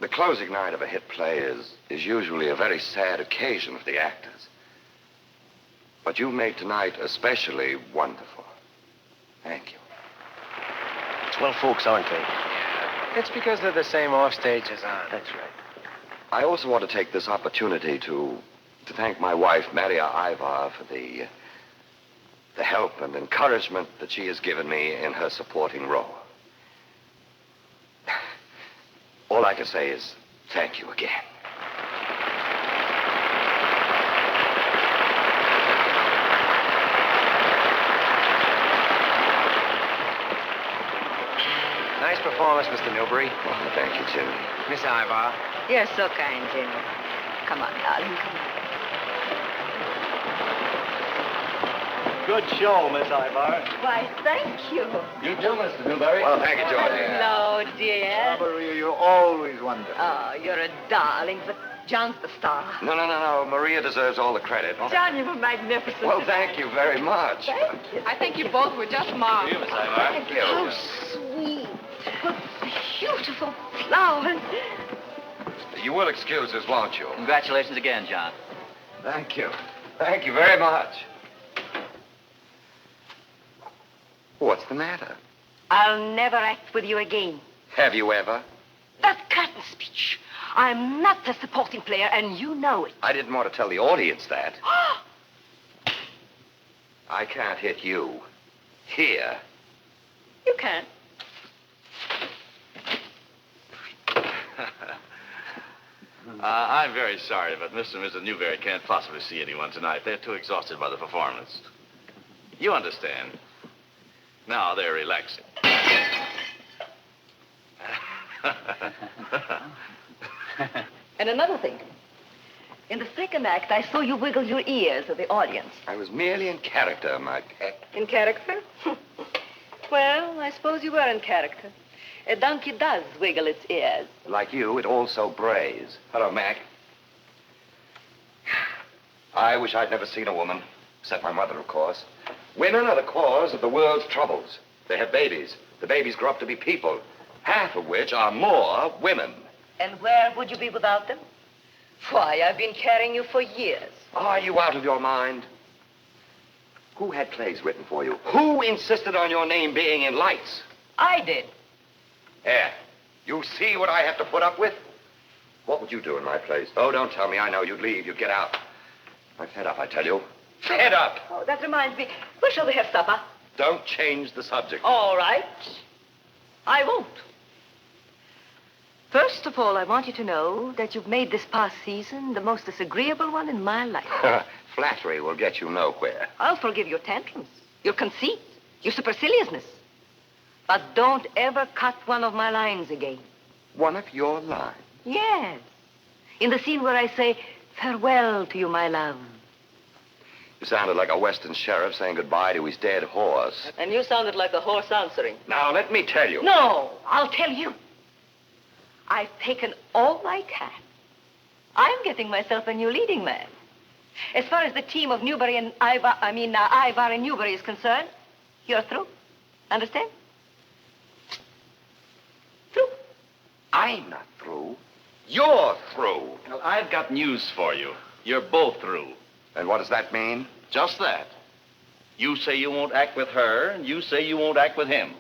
The closing night of a hit play is usually a very sad occasion for the actors. But you made tonight especially wonderful. Thank you. Swell folks, aren't they? Yeah. It's because they're the same offstage as on. That's right. I also want to take this opportunity to thank my wife, Maria Ivar, for the help and encouragement that she has given me in her supporting role. All I can say is thank you again. Nice performance, Mr. Newbury. Oh, thank you, Jimmy. Miss Ivar. You're so kind, Jimmy. Come on, darling, come on. Good show, Miss Ivar. Why, thank you. You too, Mr. Newberry. Well, thank you, Georgie. Hello, dear. Maria, you're always wonderful. Oh, you're a darling, but John's the star. No. Maria deserves all the credit. John, you were magnificent. Well, thank you very much. Thank you. I think you both were just marvelous. You, Miss Ivar. Thank you. How sweet. What beautiful flowers. You will excuse us, won't you? Congratulations again, John. Thank you. Thank you very much. What's the matter? I'll never act with you again. Have you ever? That curtain speech. I'm not a supporting player, and you know it. I didn't want to tell the audience that. I can't hit you. Here. You can. I'm very sorry, but Mr. and Mrs. Newberry can't possibly see anyone tonight. They're too exhausted by the performance. You understand. Now they're relaxing. And another thing. In the second act, I saw you wiggle your ears at the audience. I was merely in character, my pet. In character? Well, I suppose you were in character. A donkey does wiggle its ears. Like you, it also brays. Hello, Mac. I wish I'd never seen a woman, except my mother, of course. Women are the cause of the world's troubles. They have babies. The babies grow up to be people, half of which are more women. And where would you be without them? Why, I've been carrying you for years. Are you out of your mind? Who had plays written for you? Who insisted on your name being in lights? I did. There. You see what I have to put up with? What would you do in my place? Oh, don't tell me. I know you'd leave. You'd get out. I'm fed up, I tell you. Fed up! Oh, that reminds me. Where shall we have supper? Don't change the subject. All right. I won't. First of all, I want you to know that you've made this past season the most disagreeable one in my life. Flattery will get you nowhere. I'll forgive your tantrums, your conceit, your superciliousness. But don't ever cut one of my lines again. One of your lines? Yes. In the scene where I say, farewell to you, my love. You sounded like a Western sheriff saying goodbye to his dead horse. And you sounded like the horse answering. Now, let me tell you. No, I'll tell you. I've taken all I can. I'm getting myself a new leading man. As far as the team of Newbury and Ivar and Newbury is concerned, you're through. Understand? Through. I'm not through. You're through. Well, I've got news for you. You're both through. And what does that mean? Just that. You say you won't act with her, and you say you won't act with him.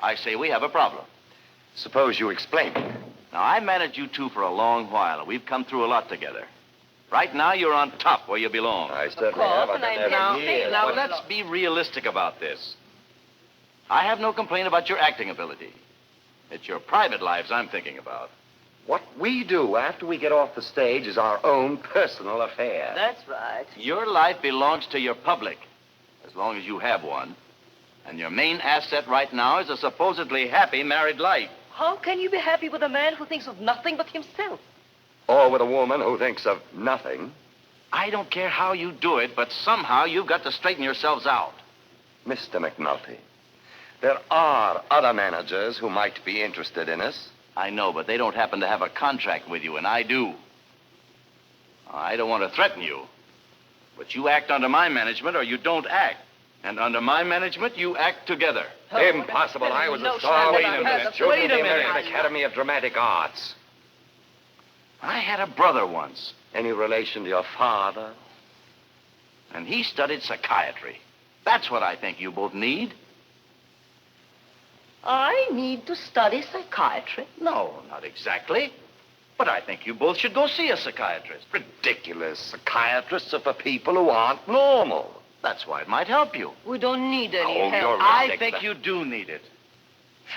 I say we have a problem. Suppose you explain it. Now, I've managed you two for a long while, and we've come through a lot together. Right now, you're on top where you belong. I certainly course, have. I've and been I there know. for years. Now, let's be realistic about this. I have no complaint about your acting ability. It's your private lives I'm thinking about. What we do after we get off the stage is our own personal affair. That's right. Your life belongs to your public, as long as you have one. And your main asset right now is a supposedly happy married life. How can you be happy with a man who thinks of nothing but himself? Or with a woman who thinks of nothing. I don't care how you do it, but somehow you've got to straighten yourselves out. Mr. McNulty, there are other managers who might be interested in us. I know, but they don't happen to have a contract with you, and I do. I don't want to threaten you, but you act under my management or you don't act. And under my management, you act together. Impossible. I was a star. Wait a minute. Children of the American Academy of Dramatic Arts. I had a brother once, Any relation to your father? and he studied psychiatry. That's what I think you both need. I need to study psychiatry. No, not exactly. But I think you both should go see a psychiatrist. Ridiculous. Psychiatrists are for people who aren't normal. That's why it might help you. We don't need any Oh, help. you're I ridiculous. think you do need it.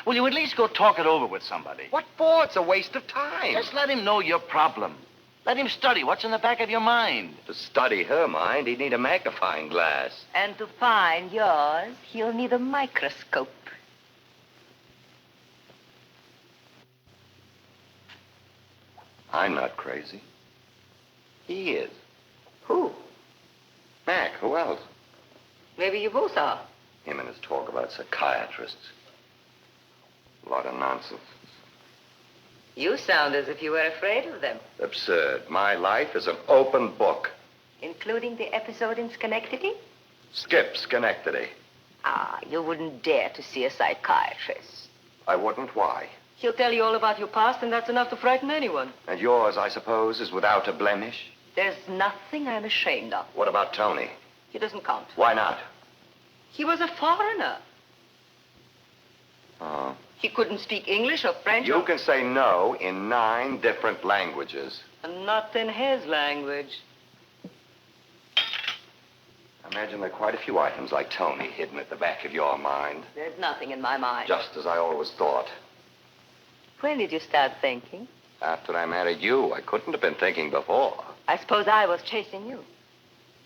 Will you at least go talk it over with somebody? What for? It's a waste of time. Just let him know your problem. Let him study what's in the back of your mind. To study her mind, he'd need a magnifying glass. And to find yours, he'll need a microscope. I'm not crazy. He is. Who? Mac, who else? Maybe you both are. Him and his talk about psychiatrists. A lot of nonsense. You sound as if you were afraid of them. Absurd. My life is an open book. Including the episode in Schenectady? Skip Schenectady. Ah, you wouldn't dare to see a psychiatrist. I wouldn't. Why? He'll tell you all about your past, and that's enough to frighten anyone. And yours, I suppose, is without a blemish? There's nothing I'm ashamed of. What about Tony? He doesn't count. Why not? He was a foreigner. Oh. He couldn't speak English or French. You can say no in 9 different languages. And not in his language. I imagine there are quite a few items like Tony hidden at the back of your mind. There's nothing in my mind. Just as I always thought. When did you start thinking? After I married you, I couldn't have been thinking before. I suppose I was chasing you.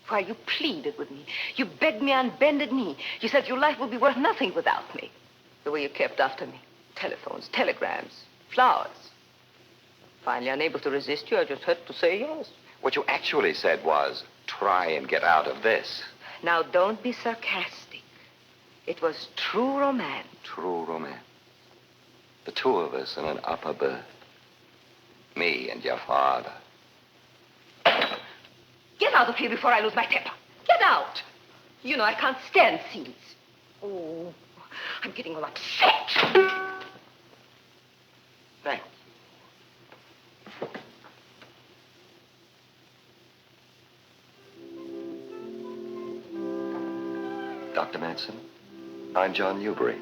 Why, you pleaded with me. You begged me on bended knee. You said your life would be worth nothing without me. The way you kept after me. Telephones, telegrams, flowers. Finally, unable to resist you, I just had to say yes. What you actually said was, try and get out of this. Now, don't be sarcastic. It was true romance. True romance. The two of us in an upper berth. Me and your father. Get out of here before I lose my temper. Get out. You know, I can't stand scenes. Oh, I'm getting all upset. Thanks. Dr. Manson, I'm John Newbury.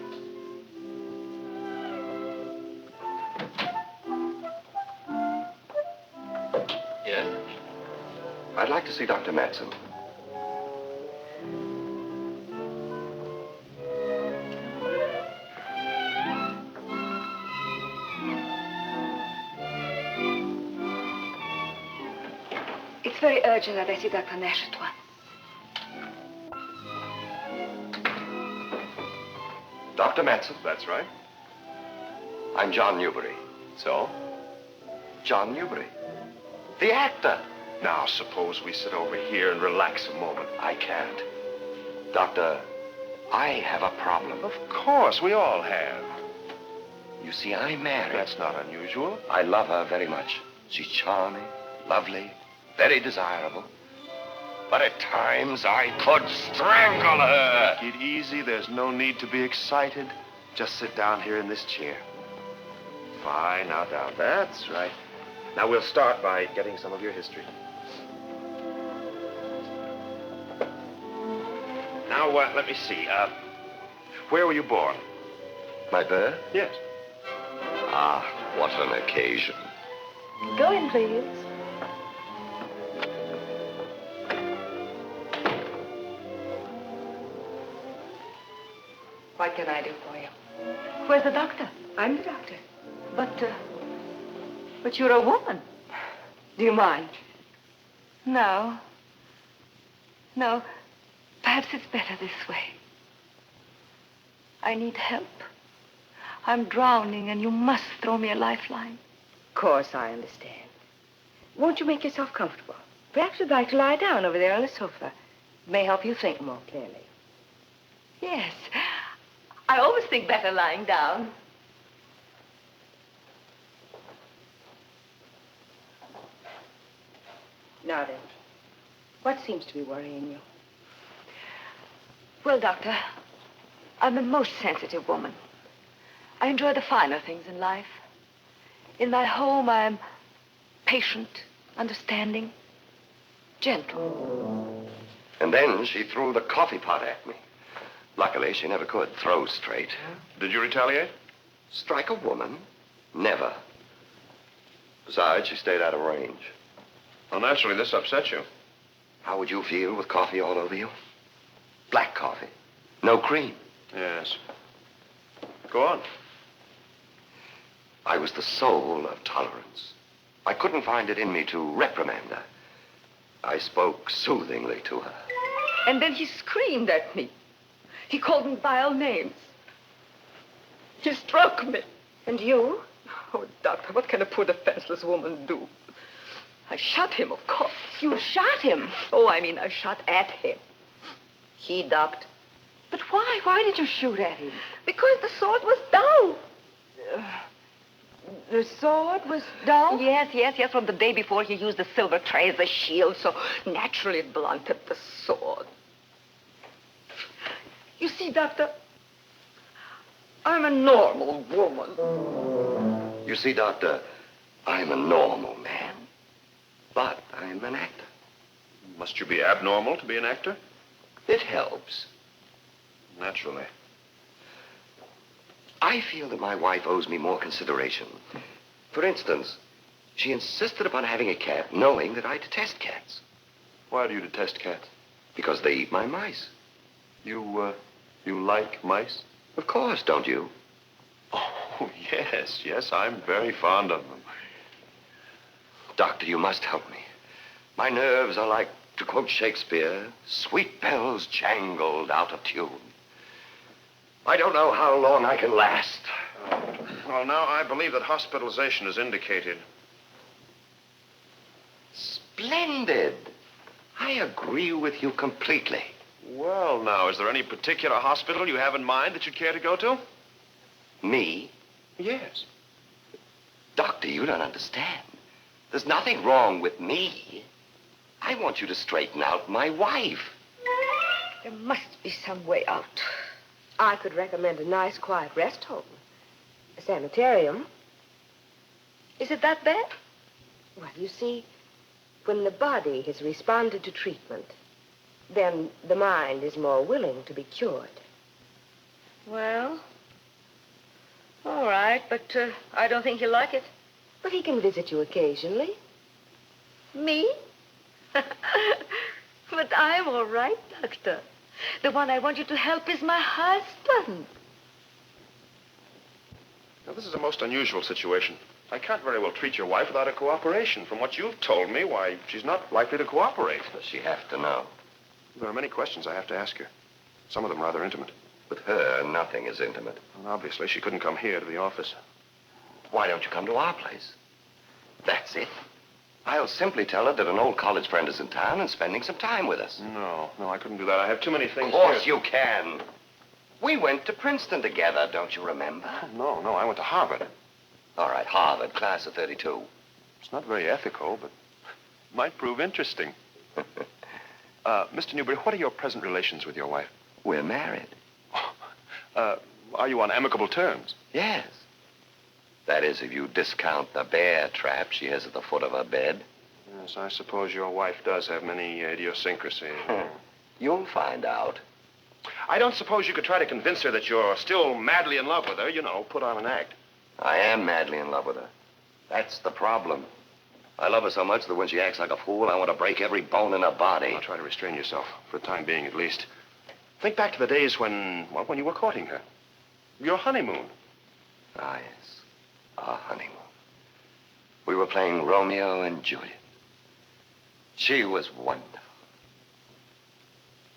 Yes? I'd like to see Dr. Manson. It's very urgent that I see Dr. Nash at once. Dr. Manson, That's right. I'm John Newbury. So? John Newbury. The actor. Now, suppose we sit over here and relax a moment. I can't. Doctor, I have a problem. Of course, we all have. You see, I'm married. That's not unusual. I love her very much. She's charming, lovely, very desirable. But at times I could strangle her. Take it easy. There's no need to be excited. Just sit down here in this chair. Fine, now down. That's right. Now, we'll start by getting some of your history. Now, let me see. Where were you born? My birth? Yes. Ah, what an occasion. Go in, please. What can I do for you? Where's the doctor? I'm the doctor. But you're a woman. Do you mind? No. No. Perhaps it's better this way. I need help. I'm drowning, and you must throw me a lifeline. Of course, I understand. Won't you make yourself comfortable? Perhaps you'd like to lie down over there on the sofa. It may help you think more clearly. Yes. I always think better lying down. Now then, what seems to be worrying you? Well, Doctor, I'm a most sensitive woman. I enjoy the finer things in life. In my home, I'm patient, understanding, gentle. And then she threw the coffee pot at me. Luckily, she never could throw straight. Did you retaliate? Strike a woman? Never. Besides, she stayed out of range. Well, naturally, this upset you. How would you feel with coffee all over you? Black coffee. No cream. Yes. Go on. I was the soul of tolerance. I couldn't find it in me to reprimand her. I spoke soothingly to her. And then he screamed at me. He called me vile names. He struck me. And you? Oh, Doctor, what can a poor defenseless woman do? I shot him, of course. You shot him? Oh, I mean, I shot at him. He ducked. But why? Why did you shoot at him? Because the sword was down. The sword was down? Yes. From the day before, he used the silver tray as a shield, so naturally it blunted the sword. You see, Doctor, I'm a normal woman. You see, Doctor, I'm a normal man. But I'm an actor. Must you be abnormal to be an actor? It helps. Naturally. I feel that my wife owes me more consideration. For instance, she insisted upon having a cat, knowing that I detest cats. Why do you detest cats? Because they eat my mice. You like mice? Of course, don't you? Oh, yes, I'm very fond of them. Doctor, you must help me. My nerves are like, to quote Shakespeare, sweet bells jangled out of tune. I don't know how long I can last. Well, now, I believe that hospitalization is indicated. Splendid. I agree with you completely. Well, now, is there any particular hospital you have in mind that you'd care to go to? Me? Yes. Doctor, you don't understand. There's nothing wrong with me. I want you to straighten out my wife. There must be some way out. I could recommend a nice, quiet rest home. A sanitarium. Is it that bad? Well, you see, when the body has responded to treatment, then the mind is more willing to be cured. Well, all right, but I don't think he'll like it. But he can visit you occasionally. Me? But I'm all right, Doctor. The one I want you to help is my husband. Now, this is a most unusual situation. I can't very well treat your wife without her cooperation. From what you've told me, why, she's not likely to cooperate. Does she have to know? There are many questions I have to ask her. Some of them rather intimate. With her, nothing is intimate. And obviously, she couldn't come here to the office. Why don't you come to our place? That's it. I'll simply tell her that an old college friend is in town and spending some time with us. No, I couldn't do that. I have too many things Of course here. you can. We went to Princeton together, don't you remember? No, I went to Harvard. All right, Harvard, class of 32. It's not very ethical, but might prove interesting. Mr. Newberry, what are your present relations with your wife? We're married. Are you on amicable terms? Yes. That is, if you discount the bear trap she has at the foot of her bed. Yes, I suppose your wife does have many idiosyncrasies. You'll find out. I don't suppose you could try to convince her that you're still madly in love with her. You know, put on an act. I am madly in love with her. That's the problem. I love her so much that when she acts like a fool, I want to break every bone in her body. I'll try to restrain yourself, for the time being at least. Think back to the days when you were courting her. Your honeymoon. Ah, yes. Our honeymoon. We were playing Romeo and Juliet. She was wonderful.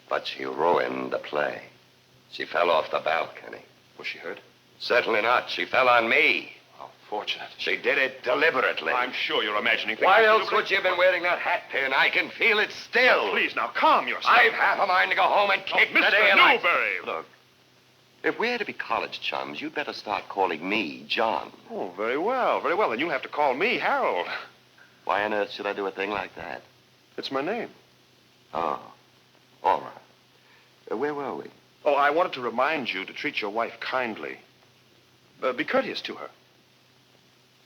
But she ruined the play. She fell off the balcony. Was she hurt? Certainly not. She fell on me. How fortunate. She did it deliberately. I'm sure you're imagining things. Why Mr. else Newberry. would you have been wearing that hat pin? I can feel it still. Oh, please, now, calm yourself. I've half a mind to go home and kick the Mr. daylight. Newberry. Look, if we're to be college chums, you'd better start calling me John. Oh, very well, very well. Then you'll have to call me Harold. Why on earth should I do a thing like that? It's my name. Oh, all right. Where were we? Oh, I wanted to remind you to treat your wife kindly. Be courteous to her.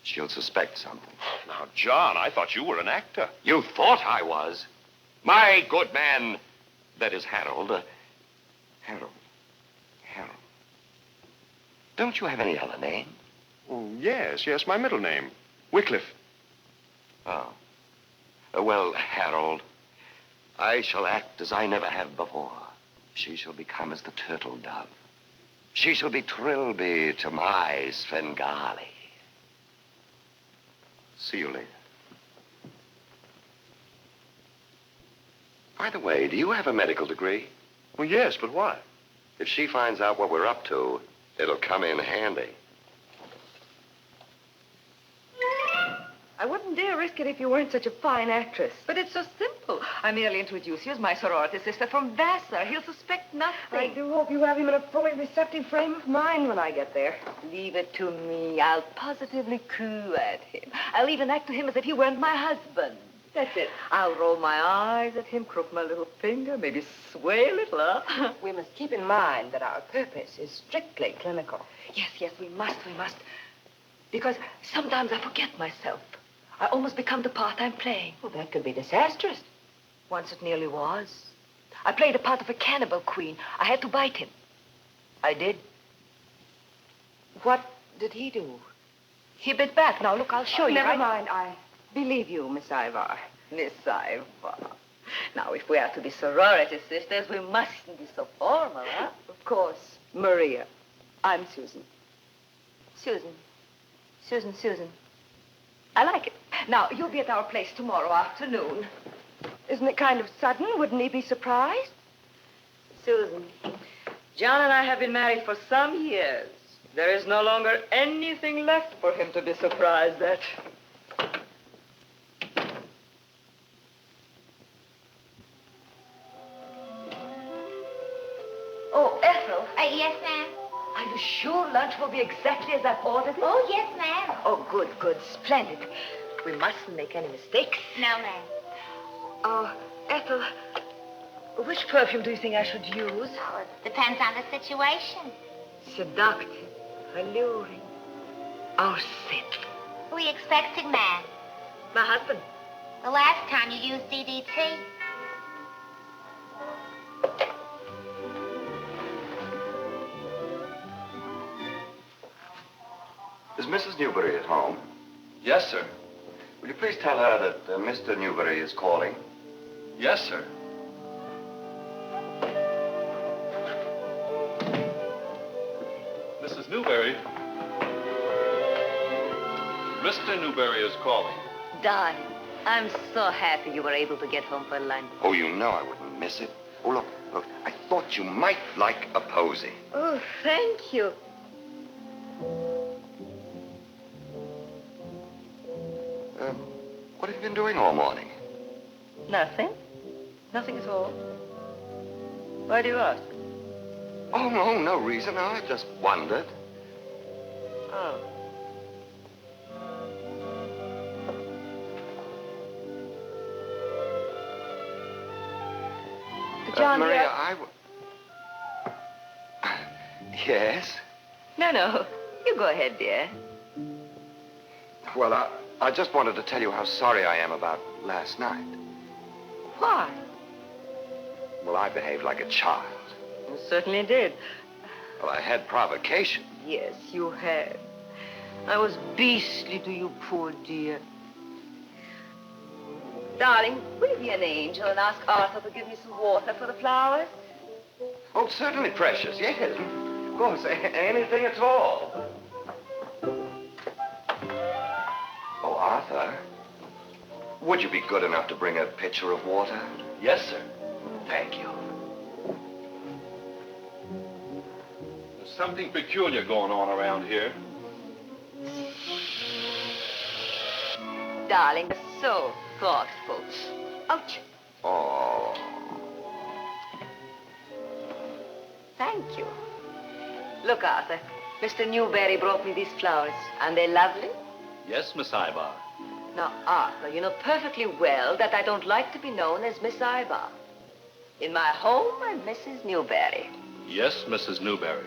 She'll suspect something. Now, John, I thought you were an actor. You thought I was? My good man, that is Harold. Harold. Don't you have any other name? Oh, yes, my middle name. Wycliffe. Oh. Well, Harold, I shall act as I never have before. She shall become as the turtle dove. She shall be Trilby to my Svengali. See you later. By the way, do you have a medical degree? Well, yes, but why? If she finds out what we're up to, it'll come in handy. I wouldn't dare risk it if you weren't such a fine actress. But it's so simple. I merely introduce you as my sorority sister from Vassar. He'll suspect nothing. I do hope you have him in a fully receptive frame of mind when I get there. Leave it to me. I'll positively coo at him. I'll even act to him as if he weren't my husband. That's it. I'll roll my eyes at him, crook my little finger, maybe sway a little, huh? We must keep in mind that our purpose is strictly clinical. Yes, we must. Because sometimes I forget myself. I almost become the part I'm playing. Well, that could be disastrous. Once it nearly was. I played the part of a cannibal queen. I had to bite him. I did. What did he do? He bit back. Now, look, I'll show you. Never mind. I believe you, Miss Ivar. Miss Ivar. Now, if we are to be sorority sisters, we mustn't be so formal, huh? Of course. Maria. I'm Susan. Susan. I like it. Now, you'll be at our place tomorrow afternoon. Isn't it kind of sudden? Wouldn't he be surprised? Susan, John and I have been married for some years. There is no longer anything left for him to be surprised at. Oh, Ethel. Yes, ma'am. Are you sure lunch will be exactly as I've ordered it? Oh, yes, ma'am. Oh, good. Splendid. We mustn't make any mistakes. No, ma'am. Oh, Ethel, which perfume do you think I should use? Oh, it depends on the situation. Seductive, alluring, or sinful? Who are you expecting, ma'am? My husband. The last time you used DDT. Is Mrs. Newbury at home? Yes, sir. Will you please tell her that Mr. Newbury is calling? Yes, sir. Mrs. Newbury. Mr. Newbury is calling. Darling, I'm so happy you were able to get home for lunch. Oh, you know I wouldn't miss it. Oh, look. I thought you might like a posy. Oh, thank you. What have you been doing all morning? Nothing at all. Why do you ask? Oh, no reason. I just wondered. Oh. John, Maria, Yes? No. You go ahead, dear. Well, I just wanted to tell you how sorry I am about last night. Why? Well, I behaved like a child. You certainly did. Well, I had provocation. Yes, you had. I was beastly to you, poor dear. Darling, will you be an angel and ask Arthur to give me some water for the flowers? Oh, certainly, precious. Yes. Of course, anything at all. Oh, Arthur, would you be good enough to bring a pitcher of water? Yes, sir. Thank you. There's something peculiar going on around here. Darling, so thoughtful. Ouch. Oh. Thank you. Look, Arthur, Mr. Newberry brought me these flowers. Aren't they lovely? Yes, Miss Ivar. Now, Arthur, you know perfectly well that I don't like to be known as Miss Ivar. In my home, I'm Mrs. Newberry. Yes, Mrs. Newberry.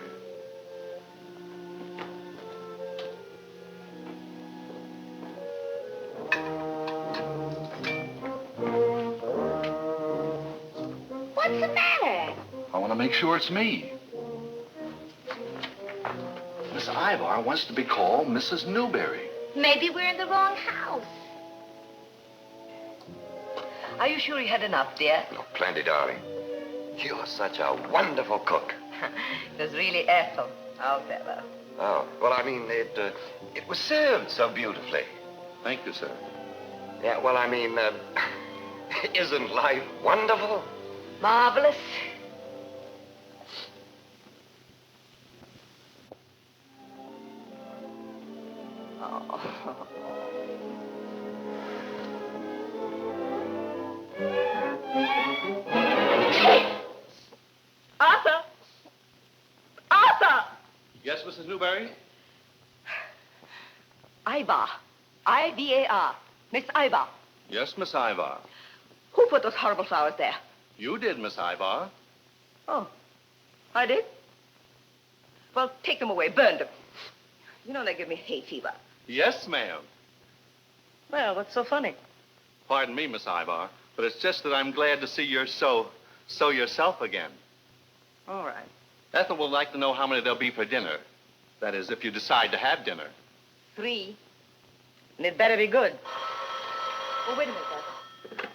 make sure it's me. Miss Ivar wants to be called Mrs. Newberry. Maybe we're in the wrong house. Are you sure you had enough, dear? Oh, plenty, darling. You're such a wonderful cook. It was really Ethel. I'll tell her. Oh, well, I mean, it was served so beautifully. Thank you, sir. Yeah, well, I mean, isn't life wonderful? Marvelous. Oh. Arthur! Arthur! Yes, Mrs. Newberry? Ivar. I-V-A-R. Miss Ivar. Yes, Miss Ivar. Who put those horrible flowers there? You did, Miss Ivar. Oh, I did? Well, take them away. Burn them. You know they give me hay fever. Yes, ma'am. Well, what's so funny? Pardon me, Miss Ivar, but it's just that I'm glad to see you're so yourself again. All right. Ethel would like to know how many there'll be for dinner. That is, if you decide to have dinner. 3. And it better be good. Oh, wait a minute, Ethel.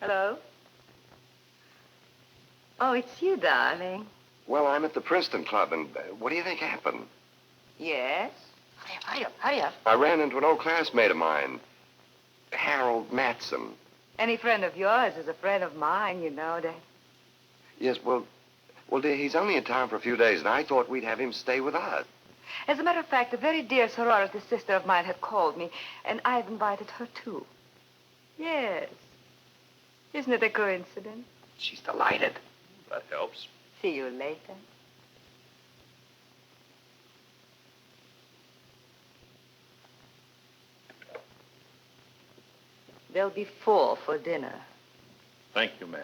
Hello? Oh, it's you, darling. Well, I'm at the Princeton Club, and what do you think happened? Yes? Hurry up, hurry up. I ran into an old classmate of mine, Harold Matson. Any friend of yours is a friend of mine, you know that. Yes, well, dear, he's only in town for a few days, and I thought we'd have him stay with us. As a matter of fact, a very dear sorority sister of mine had called me, and I've invited her, too. Yes. Isn't it a coincidence? She's delighted. That helps. See you later. There'll be 4 for dinner. Thank you, ma'am.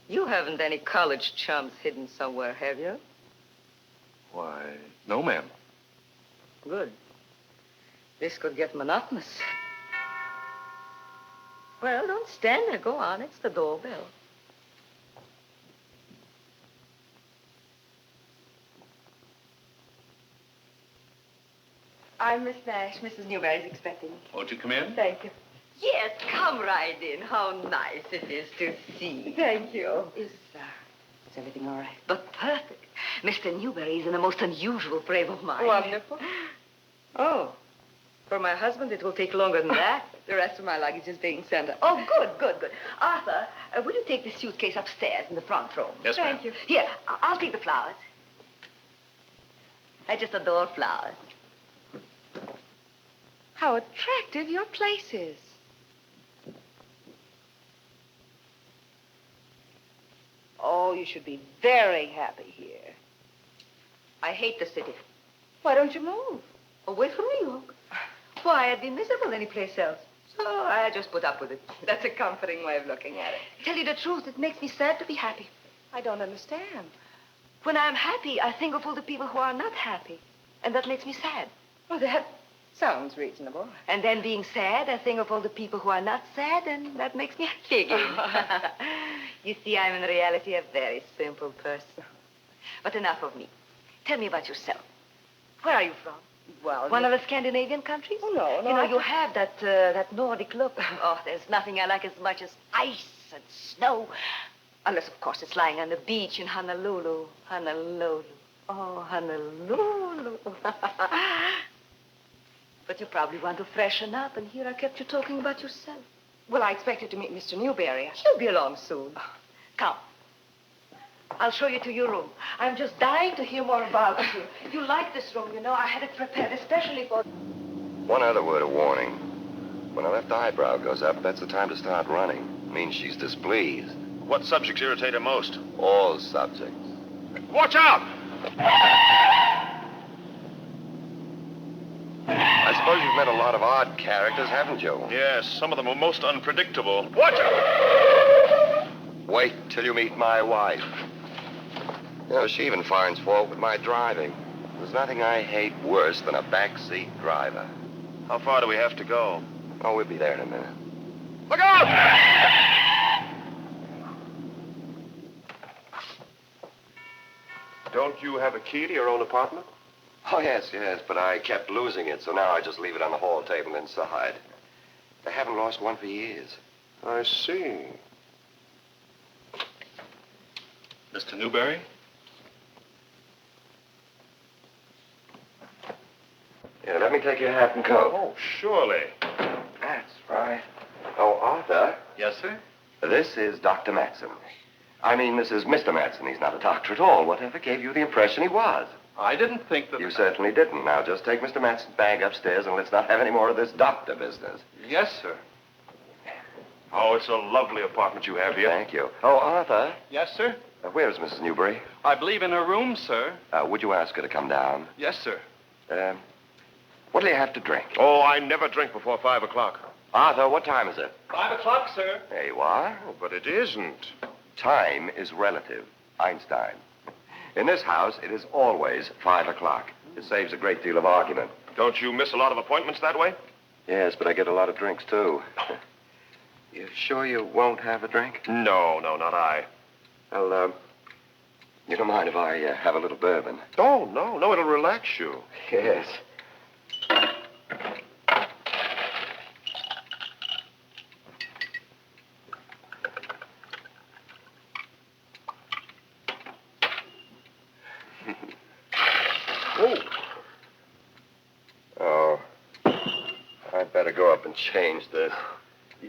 You haven't any college chums hidden somewhere, have you? Why, no, ma'am. Good. This could get monotonous. Well, don't stand there. Go on. It's the doorbell. I'm Miss Nash. Mrs. Newberry's expecting me. Won't you come in? Thank you. Yes, come right in. How nice it is to see you. Thank you. Is everything all right? But perfect. Mr. Newberry is in a most unusual frame of mind. Wonderful. Oh, for my husband, it will take longer than that. The rest of my luggage is being sent up. Oh, good. Arthur, will you take the suitcase upstairs in the front room? Yes, ma'am. Thank you. Here, I'll take the flowers. I just adore flowers. How attractive your place is. Oh, you should be very happy here. I hate the city. Why don't you move? Away from New York. Why, I'd be miserable anyplace else. So I just put up with it. That's a comforting way of looking at it. Tell you the truth, it makes me sad to be happy. I don't understand. When I'm happy, I think of all the people who are not happy. And that makes me sad. Well, that sounds reasonable. And then being sad, I think of all the people who are not sad, and that makes me happy again. You see, I'm in reality a very simple person. But enough of me. Tell me about yourself. Where are you from? Well, one of the Scandinavian countries? Oh, no. You know, you have that Nordic look. Oh, there's nothing I like as much as ice and snow. Unless, of course, it's lying on the beach in Honolulu. Honolulu. Oh, Honolulu. But you probably want to freshen up, and here I kept you talking about yourself. Well, I expected to meet Mr. Newberry. He'll be along soon. Come. I'll show you to your room. I'm just dying to hear more about you. You like this room, you know. I had it prepared especially for... One other word of warning. When her left eyebrow goes up, that's the time to start running. It means she's displeased. What subjects irritate her most? All subjects. Watch out! I suppose you've met a lot of odd characters, haven't you? Yes, some of them are most unpredictable. Watch out! Wait till you meet my wife. You know, she even finds fault with my driving. There's nothing I hate worse than a backseat driver. How far do we have to go? Oh, we'll be there in a minute. Look out! Don't you have a key to your own apartment? Oh, yes, but I kept losing it, so now I just leave it on the hall table inside. I haven't lost one for years. I see. Mr. Newberry? Yeah, let me take your hat and coat. Oh, surely. That's right. Oh, Arthur, Yes, sir? this is Dr. Matson. I mean, this is Mr. Matson. He's not a doctor at all. Whatever gave you the impression he was? I didn't think that... You certainly didn't. Now, just take Mr. Matson's bag upstairs and let's not have any more of this doctor business. Yes, sir. Oh, it's a lovely apartment you have here. Thank you. Oh, Arthur, Yes, sir? where's Mrs. Newberry? I believe in her room, sir. Would you ask her to come down? Yes, sir. What'll you have to drink? Oh, I never drink before 5 o'clock. Arthur, what time is it? 5 o'clock, sir. There you are. Oh, but it isn't. Time is relative. Einstein. In this house, it is always 5 o'clock. It saves a great deal of argument. Don't you miss a lot of appointments that way? Yes, but I get a lot of drinks, too. You sure you won't have a drink? No, not I. Well, you don't mind if I have a little bourbon? Oh, no, it'll relax you. Yes. Oh, I'd better go up and change this.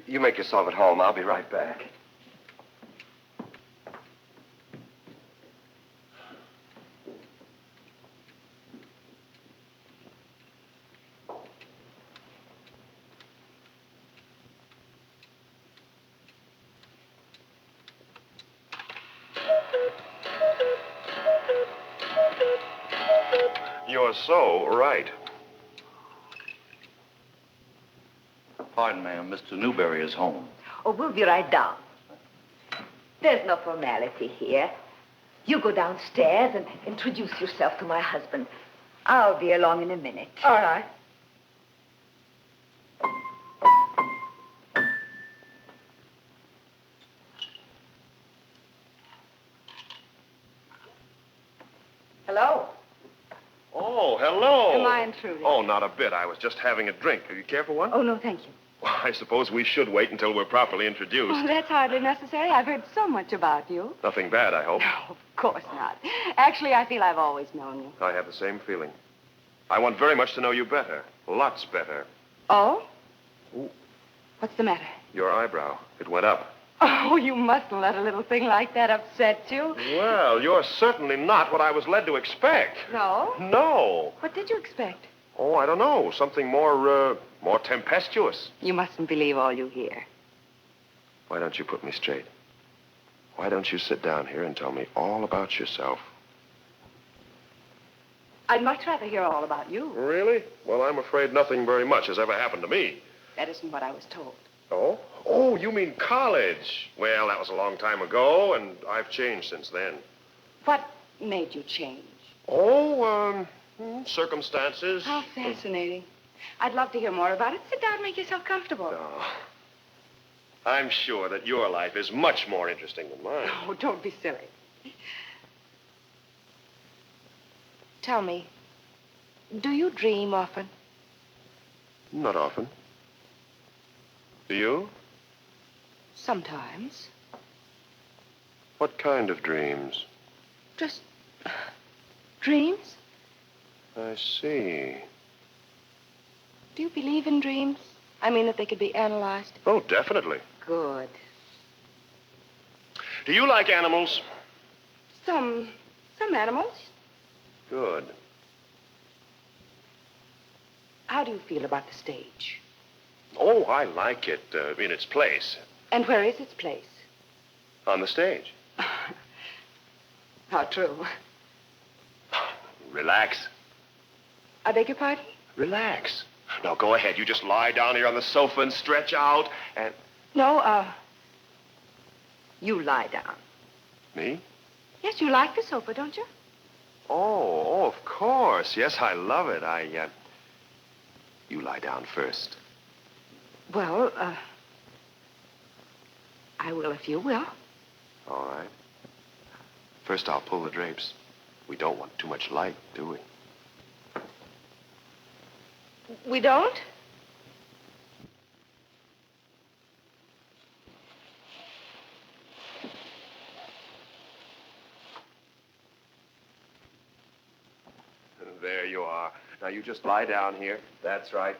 You make yourself at home. I'll be right back. You're so right. Pardon, ma'am. Mr. Newberry is home. Oh, we'll be right down. There's no formality here. You go downstairs and introduce yourself to my husband. I'll be along in a minute. All right. Hello. Oh, hello. Am I intruding? Oh, not a bit. I was just having a drink. Do you care for one? Oh, no, thank you. Well, I suppose we should wait until we're properly introduced. Oh, that's hardly necessary. I've heard so much about you. Nothing bad, I hope. No, of course not. Actually, I feel I've always known you. I have the same feeling. I want very much to know you better. Lots better. Oh? Ooh. What's the matter? Your eyebrow. It went up. Oh, you mustn't let a little thing like that upset you. Well, you're certainly not what I was led to expect. No? No. What did you expect? Oh, I don't know. Something more tempestuous. You mustn't believe all you hear. Why don't you put me straight? Why don't you sit down here and tell me all about yourself? I'd much rather hear all about you. Really? Well, I'm afraid nothing very much has ever happened to me. That isn't what I was told. Oh? Oh, you mean college. Well, that was a long time ago, and I've changed since then. What made you change? Oh, circumstances. How fascinating. I'd love to hear more about it. Sit down, make yourself comfortable. Oh. I'm sure that your life is much more interesting than mine. Oh, don't be silly. Tell me, do you dream often? Not often. Do you? Sometimes. What kind of dreams? Just dreams? I see. Do you believe in dreams? I mean that they could be analyzed. Oh, definitely. Good. Do you like animals? Some animals. Good. How do you feel about the stage? Oh, I like it in its place. And where is its place? On the stage. How true. Relax. I beg your pardon? Relax. Now, go ahead. You just lie down here on the sofa and stretch out and... No, you lie down. Me? Yes, you like the sofa, don't you? Oh, of course. Yes, I love it. You lie down first. Well, I will if you will. All right. First, I'll pull the drapes. We don't want too much light, do we? We don't? There you are. Now, you just lie down here. That's right.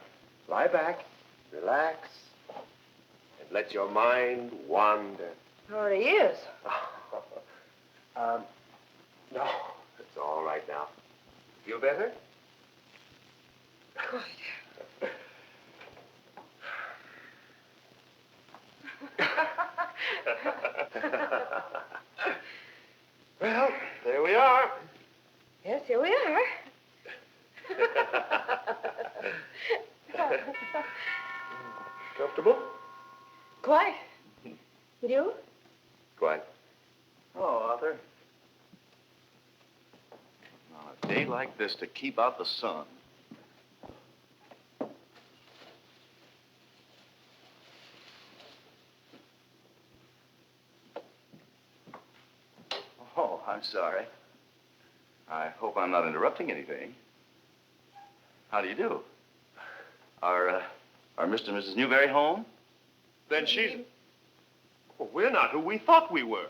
Lie back, relax, and let your mind wander. Oh, he is. No, it's all right now. Feel better? Well, there we are. Yes, here we are. Comfortable? Quite. With you? Quite. Oh, Arthur. On a day like this, to keep out the sun. Oh, I'm sorry. I hope I'm not interrupting anything. How do you do? Are Mr. and Mrs. Newberry home? Then she's... Well, we're not who we thought we were.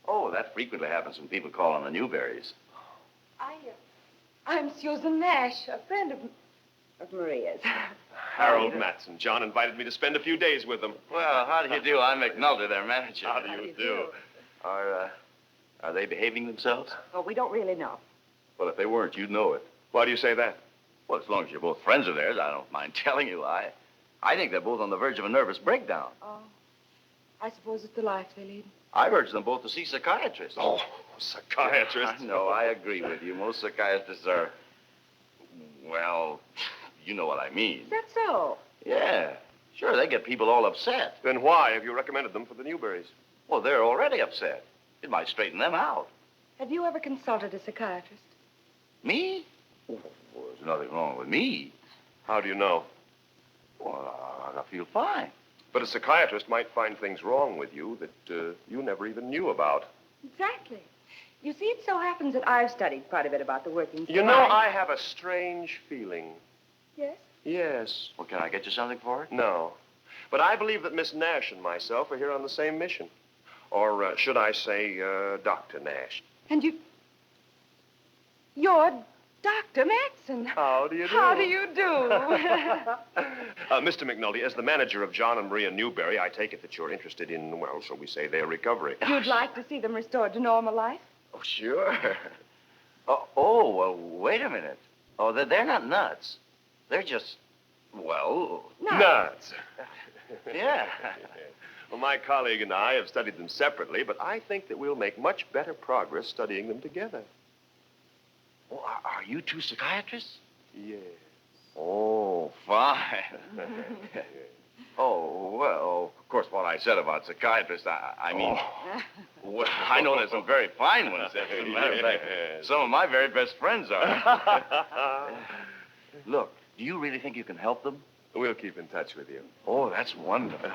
Oh, that frequently happens when people call on the Newberries. I'm Susan Nash, a friend Of Maria's. Harold Matson. John invited me to spend a few days with them. Well, how do you do? I'm McNulty, their manager. How do you do? Are they behaving themselves? Oh, we don't really know. Well, if they weren't, you'd know it. Why do you say that? Well, as long as you're both friends of theirs, I don't mind telling you. I think they're both on the verge of a nervous breakdown. Oh, I suppose it's the life they lead. I've urged them both to see psychiatrists. Oh, psychiatrists. No, I agree with you. Most psychiatrists are, well, you know what I mean. Is that so? Yeah. Sure, they get people all upset. Then why have you recommended them for the Newberries? Well, they're already upset. It might straighten them out. Have you ever consulted a psychiatrist? Me? Oh, well, there's nothing wrong with me. How do you know? Well, I feel fine. But a psychiatrist might find things wrong with you that you never even knew about. Exactly. You see, it so happens that I've studied quite a bit about the workings of You know, mind. I have a strange feeling. Yes? Yes. Well, can I get you something for it? No. But I believe that Miss Nash and myself are here on the same mission. Or should I say, Dr. Nash. And you're Dr. Matson. How do you do? How do you do? Mr. McNulty, as the manager of John and Maria Newberry, I take it that you're interested in, well, shall we say, their recovery. You'd like to see them restored to normal life? Oh, sure. Oh, well, wait a minute. Oh, they're not nuts. They're just, well... Nuts. Yeah. Well, my colleague and I have studied them separately, but I think that we'll make much better progress studying them together. Oh, are you two psychiatrists? Yes. Oh, fine. Oh, well, of course, what I said about psychiatrists, I mean... Well, I know there's some very fine ones. As a matter of fact, some of my very best friends are. Look, do you really think you can help them? We'll keep in touch with you. Oh, that's wonderful.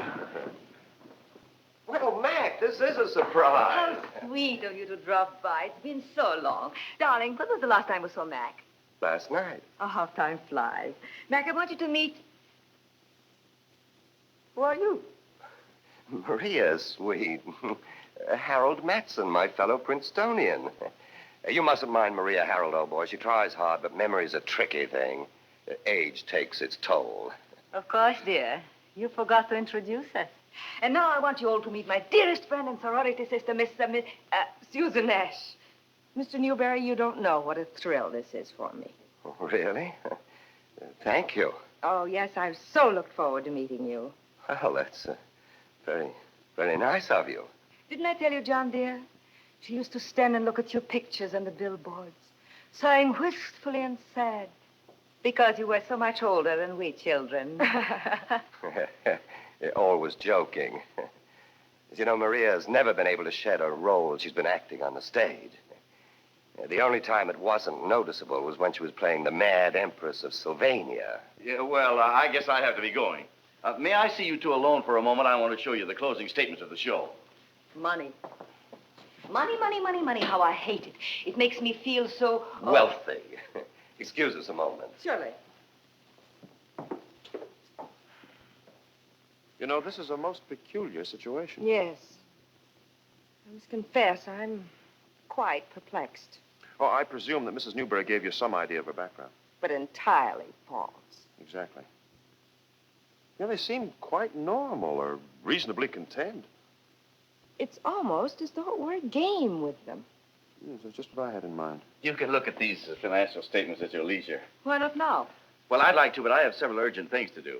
Well, Mac, this is a surprise. How sweet of you to drop by. It's been so long. Darling, when was the last time we saw Mac? Last night. Oh, how time flies. Mac, I want you to meet... Who are you? Maria's sweet. Harold Matson, my fellow Princetonian. You mustn't mind Maria, Harold, old boy. She tries hard, but memory's a tricky thing. Age takes its toll. Of course, dear. You forgot to introduce us. And now I want you all to meet my dearest friend and sorority sister, Miss Susan Nash. Mr. Newberry, you don't know what a thrill this is for me. Oh, really? Thank you. Oh, yes, I've so looked forward to meeting you. Well, that's very, very nice of you. Didn't I tell you, John, dear? She used to stand and look at your pictures on the billboards, sighing wistfully and sad, because you were so much older than we children. Always joking. As you know, Maria's never been able to shed a role she's been acting on the stage. The only time it wasn't noticeable was when she was playing the Mad Empress of Sylvania. Yeah, well, I guess I have to be going. May I see you two alone for a moment? I want to show you the closing statements of the show. Money. Money, money, money, money. How I hate it. It makes me feel so... Wealthy. Excuse us a moment. Surely. You know, this is a most peculiar situation. Yes. I must confess, I'm quite perplexed. Oh, I presume that Mrs. Newberry gave you some idea of her background. But entirely false. Exactly. Yeah, they seem quite normal or reasonably content. It's almost as though it were a game with them. Yes, that's just what I had in mind. You can look at these financial statements at your leisure. Why not now? Well, I'd like to, but I have several urgent things to do.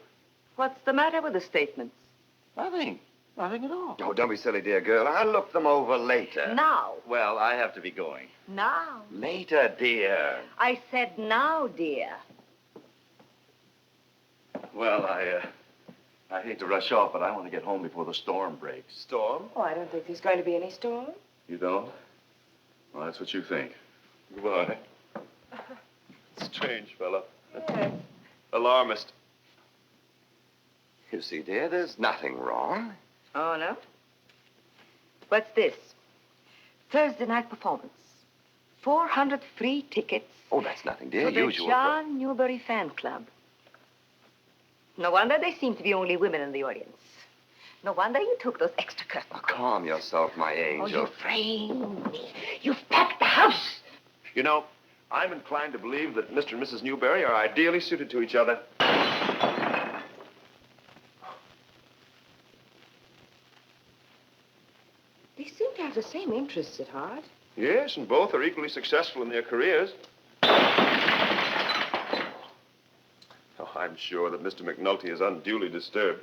What's the matter with the statements? Nothing. Nothing at all. Oh, don't be silly, dear girl. I'll look them over later. Now. Well, I have to be going. Now. Later, dear. I said now, dear. Well, I hate to rush off, but I want to get home before the storm breaks. Storm? Oh, I don't think there's going to be any storm. You don't? Well, that's what you think. Goodbye. Strange fella. Yes. Alarmist. You see, dear, there's nothing wrong. Oh, no? What's this? Thursday night performance. 400 free tickets. Oh, that's nothing, dear. For the Usual. John Newberry fan club. No wonder there seem to be only women in the audience. No wonder you took those extra curtains. Oh, calm yourself, my Oh, angel. you framed me. You've packed the house. You know, I'm inclined to believe that Mr. and Mrs. Newberry are ideally suited to each other. They seem to have the same interests at heart. Yes, and both are equally successful in their careers. Oh, I'm sure that Mr. McNulty is unduly disturbed.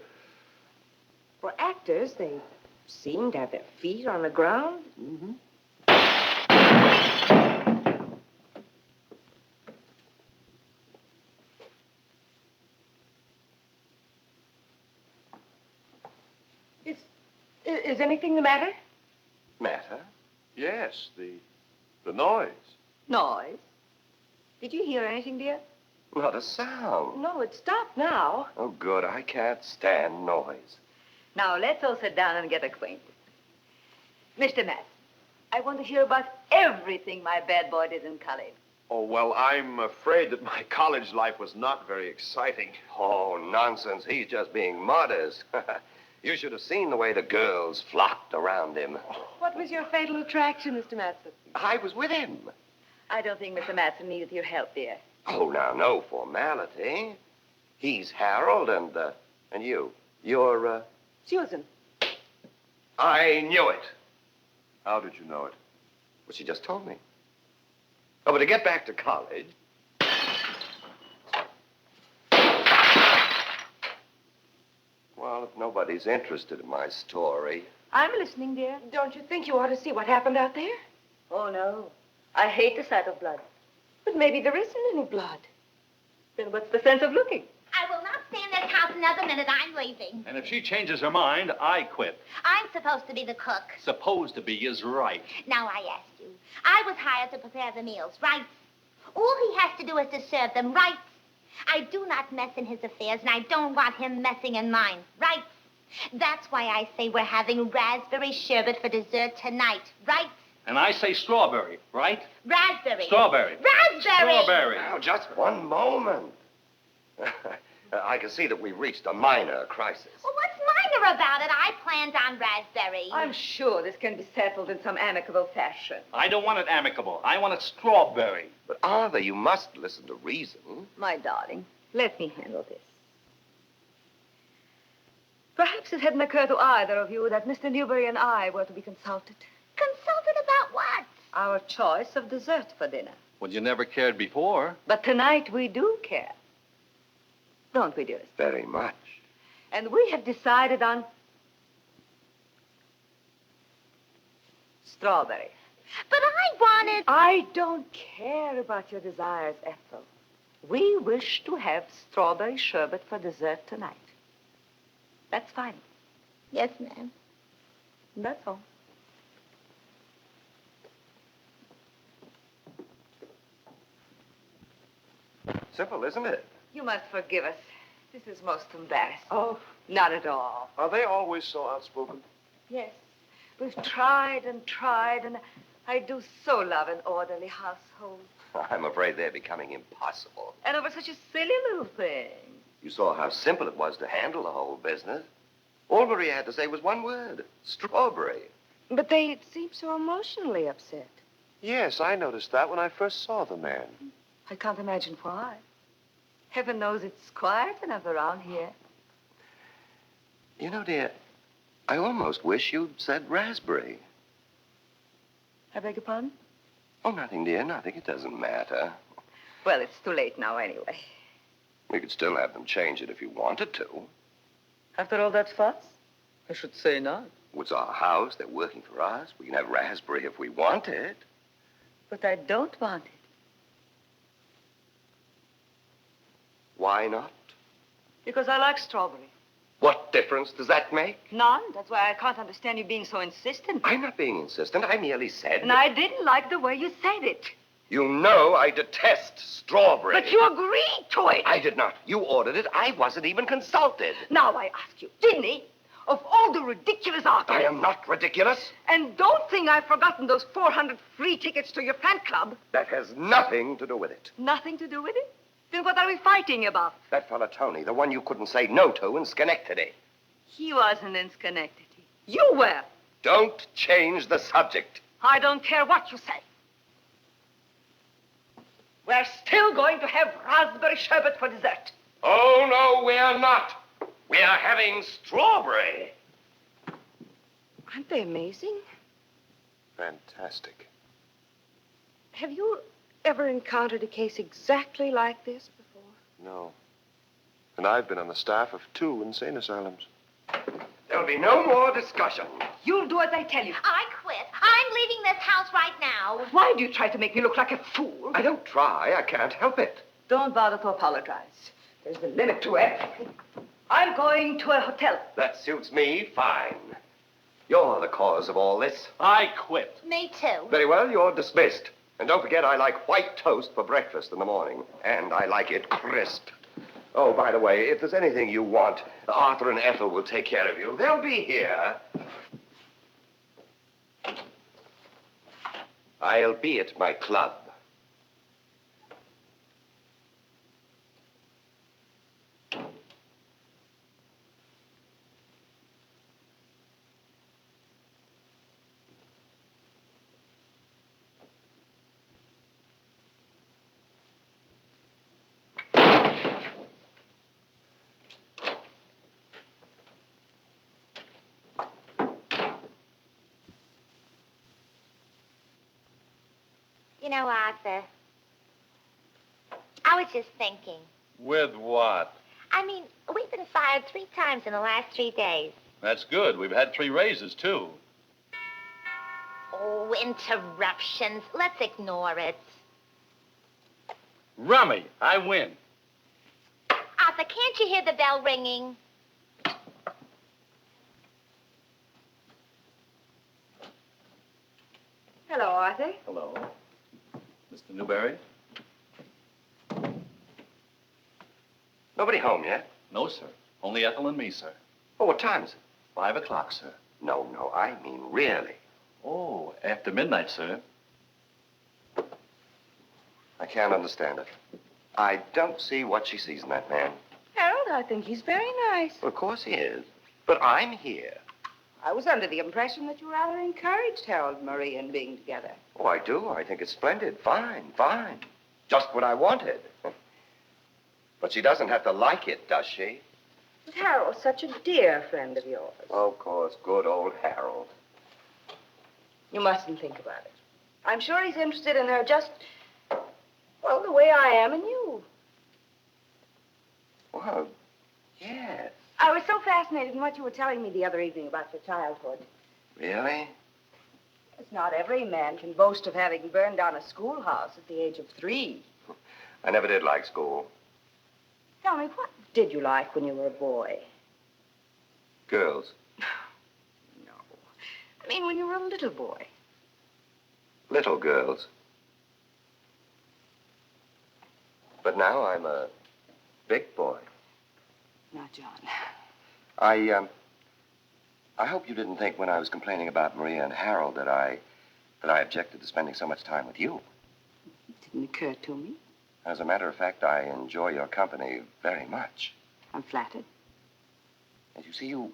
For actors, they seem to have their feet on the ground. Mm-hmm. Is anything the matter? Matter? Yes, the noise. Noise. Did you hear anything, dear? Not a sound. No, it stopped now. Oh, good. I can't stand noise. Now, let's all sit down and get acquainted. Mr. Matt, I want to hear about everything my bad boy did in college. Oh, well, I'm afraid that my college life was not very exciting. Oh, nonsense. He's just being modest. You should have seen the way the girls flocked around him. What was your fatal attraction, Mr. Matson? I was with him. I don't think Mr. Matson needed your help, dear. Oh, now, no formality. He's Harold, and you. You're, Susan. I knew it. How did you know it? Well, she just told me. Oh, but to get back to college... Well, if nobody's interested in my story... I'm listening, dear. Don't you think you ought to see what happened out there? Oh, no. I hate the sight of blood. But maybe there isn't any blood. Then what's the sense of looking? I will not stay in this house another minute. I'm leaving. And if she changes her mind, I quit. I'm supposed to be the cook. Supposed to be is right. Now, I asked you. I was hired to prepare the meals, right? All he has to do is to serve them, right? I do not mess in his affairs, and I don't want him messing in mine, right? That's why I say we're having raspberry sherbet for dessert tonight, right? And I say strawberry, right? Raspberry. Strawberry. Raspberry. Strawberry. Now, just one moment. I can see that we've reached a minor crisis. Well, what's minor about it? I planned on raspberry. I'm sure this can be settled in some amicable fashion. I don't want it amicable. I want it strawberry. But, Arthur, you must listen to reason. My darling, let me handle this. Perhaps it hadn't occurred to either of you that Mr. Newberry and I were to be consulted. Consulted about what? Our choice of dessert for dinner. Well, you never cared before. But tonight we do care. Don't we, dearest? Very much. And we have decided on strawberry. But I wanted... I don't care about your desires, Ethel. We wish to have strawberry sherbet for dessert tonight. That's fine. Yes, ma'am. That's all. Simple, isn't it? You must forgive us. This is most embarrassing. Oh, not at all. Are they always so outspoken? Yes. We've tried and tried, and I do so love an orderly household. I'm afraid they're becoming impossible. And over such a silly little thing. You saw how simple it was to handle the whole business. All Maria had to say was one word, strawberry. But they seem so emotionally upset. Yes, I noticed that when I first saw the man. I can't imagine why. Heaven knows it's quiet enough around here. You know, dear, I almost wish you'd said raspberry. I beg your pardon? Oh, nothing, dear, nothing. It doesn't matter. Well, it's too late now anyway. We could still have them change it if you wanted to. After all that fuss? I should say not. It's our house. They're working for us. We can have raspberry if we want it. But I don't want it. Why not? Because I like strawberry. What difference does that make? None. That's why I can't understand you being so insistent. I'm not being insistent. I merely said... And I didn't like the way you said it. You know I detest strawberry. But you agreed to it. I did not. You ordered it. I wasn't even consulted. Now I ask you, didn't he? Of all the ridiculous arguments... I am not ridiculous. And don't think I've forgotten those 400 free tickets to your fan club. That has nothing to do with it. Nothing to do with it? Then what are we fighting about? That fella Tony, the one you couldn't say no to in Schenectady. He wasn't in Schenectady. You were. Don't change the subject. I don't care what you say. We're still going to have raspberry sherbet for dessert. Oh, no, we are not. We are having strawberry. Aren't they amazing? Fantastic. Have you ever encountered a case exactly like this before? No. And I've been on the staff of 2 insane asylums. There'll be no more discussion. You'll do as I tell you. I quit. I'm leaving this house right now. Why do you try to make me look like a fool? I don't try. I can't help it. Don't bother to apologize. There's a limit to everything. I'm going to a hotel. That suits me fine. You're the cause of all this. I quit. Me too. Very well, you're dismissed. And don't forget, I like white toast for breakfast in the morning. And I like it crisp. Oh, by the way, if there's anything you want, Arthur and Ethel will take care of you. They'll be here. I'll be at my club. You know, Arthur, I was just thinking. With what? I mean, we've been fired 3 times in the last 3 days. That's good. We've had 3 raises, too. Oh, interruptions. Let's ignore it. Rummy, I win. Arthur, can't you hear the bell ringing? Hello, Arthur. Hello. Mr. Newberry? Nobody home yet? No, sir. Only Ethel and me, sir. Oh, what time is it? 5 o'clock, sir. No, I mean really. Oh, after midnight, sir. I can't understand it. I don't see what she sees in that man. Harold, I think he's very nice. Well, of course he is. But I'm here. I was under the impression that you rather encouraged Harold and Maria in being together. Oh, I do. I think it's splendid. Fine. Just what I wanted. But she doesn't have to like it, does she? But Harold's such a dear friend of yours. Oh, of course. Good old Harold. You mustn't think about it. I'm sure he's interested in her just, well, the way I am in you. Well, yes. I was so fascinated in what you were telling me the other evening about your childhood. Really? It's not every man can boast of having burned down a schoolhouse at the age of 3. I never did like school. Tell me, what did you like when you were a boy? Girls. No. I mean, when you were a little boy. Little girls. But now I'm a big boy. Now, John. I I hope you didn't think when I was complaining about Maria and Harold that I objected to spending so much time with you. It didn't occur to me. As a matter of fact, I enjoy your company very much. I'm flattered. As you see, you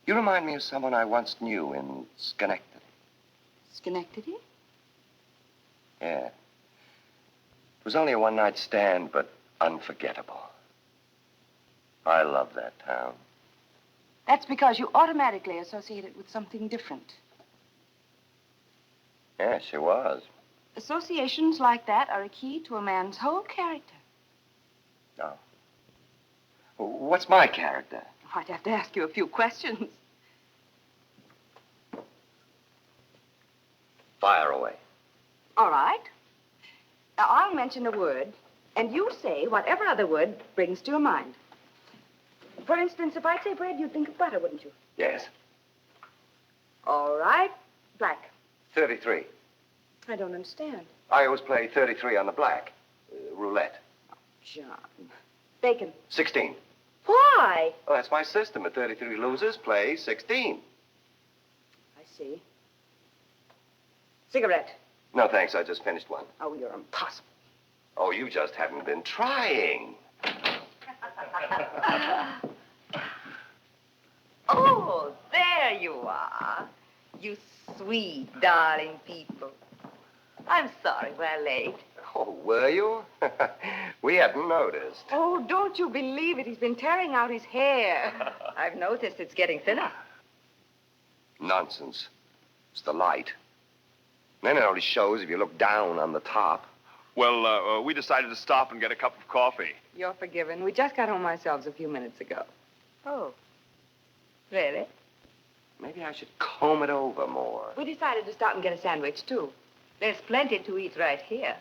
remind me of someone I once knew in Schenectady. Schenectady? Yeah. It was only a one-night stand, but unforgettable. I love that town. That's because you automatically associate it with something different. Yeah, she was. Associations like that are a key to a man's whole character. No. What's my character? I'd have to ask you a few questions. Fire away. All right. Now, I'll mention a word, and you say whatever other word brings to your mind. For instance, if I say bread, you'd think of butter, wouldn't you? Yes. All right. Black. 33. I don't understand. I always play 33 on the black. Roulette. John. Bacon. 16. Why? Well, that's my system. At 33 losers, play 16. I see. Cigarette. No, thanks. I just finished one. Oh, you're impossible. Oh, you just haven't been trying. Oh, there you are. You sweet, darling people. I'm sorry we're late. Oh, were you? We hadn't noticed. Oh, don't you believe it. He's been tearing out his hair. I've noticed it's getting thinner. Nonsense. It's the light. Then it only shows if you look down on the top. Well, we decided to stop and get a cup of coffee. You're forgiven. We just got home ourselves a few minutes ago. Oh. Really? Maybe I should comb it over more. We decided to stop and get a sandwich, too. There's plenty to eat right here.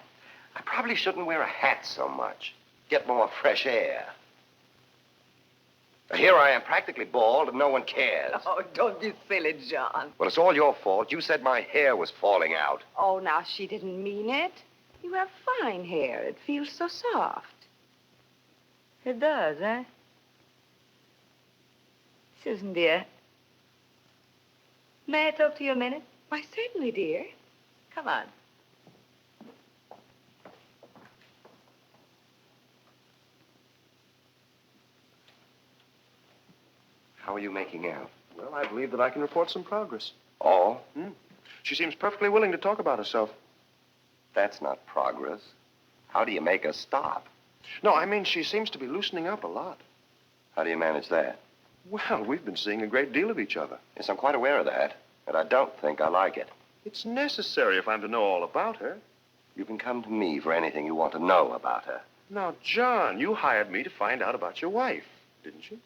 I probably shouldn't wear a hat so much. Get more fresh air. Here I am, practically bald, and no one cares. Oh, don't be silly, John. Well, it's all your fault. You said my hair was falling out. Oh, now, she didn't mean it. You have fine hair. It feels so soft. It does, eh? Susan, dear. May I talk to you a minute? Why, certainly, dear. Come on. How are you making out? Well, I believe that I can report some progress. Oh? She seems perfectly willing to talk about herself. That's not progress. How do you make her stop? No, I mean, she seems to be loosening up a lot. How do you manage that? Well, we've been seeing a great deal of each other. Yes, I'm quite aware of that, but I don't think I like it. It's necessary if I'm to know all about her. You can come to me for anything you want to know about her. Now, John, you hired me to find out about your wife, didn't you?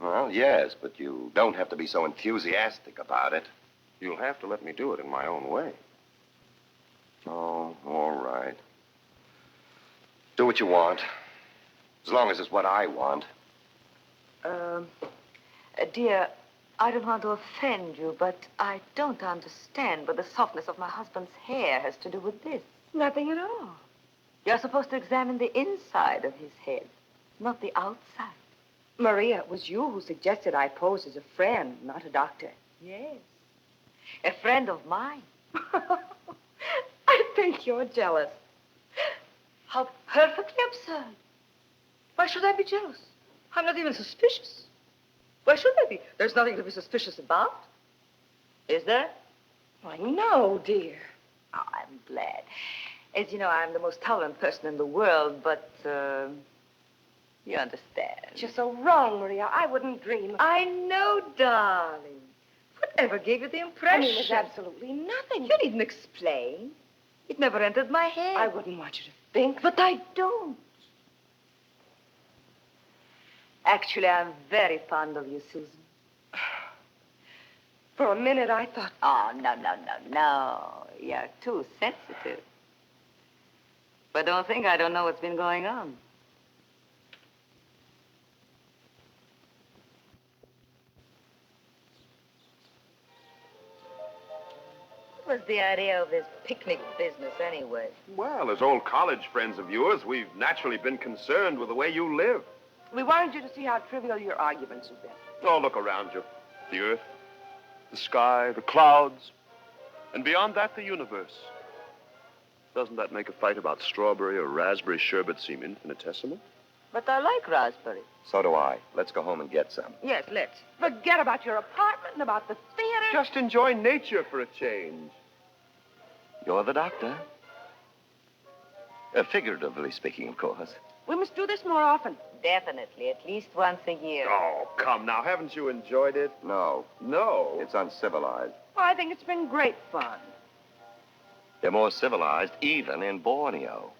Well, yes, but you don't have to be so enthusiastic about it. You'll have to let me do it in my own way. Oh, all right. Do what you want. As long as it's what I want. Dear, I don't want to offend you, but I don't understand what the softness of my husband's hair has to do with this. Nothing at all. You're supposed to examine the inside of his head, not the outside. Maria, it was you who suggested I pose as a friend, not a doctor. Yes. A friend of mine. I think you're jealous. How perfectly absurd. Why should I be jealous? I'm not even suspicious. Why should I be? There's nothing to be suspicious about. Is there? Why, no, dear. Oh, I'm glad. As you know, I'm the most tolerant person in the world, but, you understand. You're so wrong, Maria. I wouldn't dream. I know, darling. Whatever gave you the impression? I mean, there's absolutely nothing. You needn't explain. It never entered my head. I wouldn't want you to think. But I don't. Actually, I'm very fond of you, Susan. For a minute, I thought... Oh, no. You're too sensitive. But don't think I don't know what's been going on. What was the idea of this picnic business, anyway? Well, as old college friends of yours, we've naturally been concerned with the way you live. We wanted you to see how trivial your arguments have been. Oh, look around you. The earth, the sky, the clouds, and beyond that, the universe. Doesn't that make a fight about strawberry or raspberry sherbet seem infinitesimal? But I like raspberry. So do I. Let's go home and get some. Yes, let's. Forget about your apartment and about the theater. Just enjoy nature for a change. You're the doctor. Figuratively speaking, of course. We must do this more often. Definitely, at least once a year. Oh, come now. Haven't you enjoyed it? No. No. It's uncivilized. Well, I think it's been great fun. They're more civilized even in Borneo.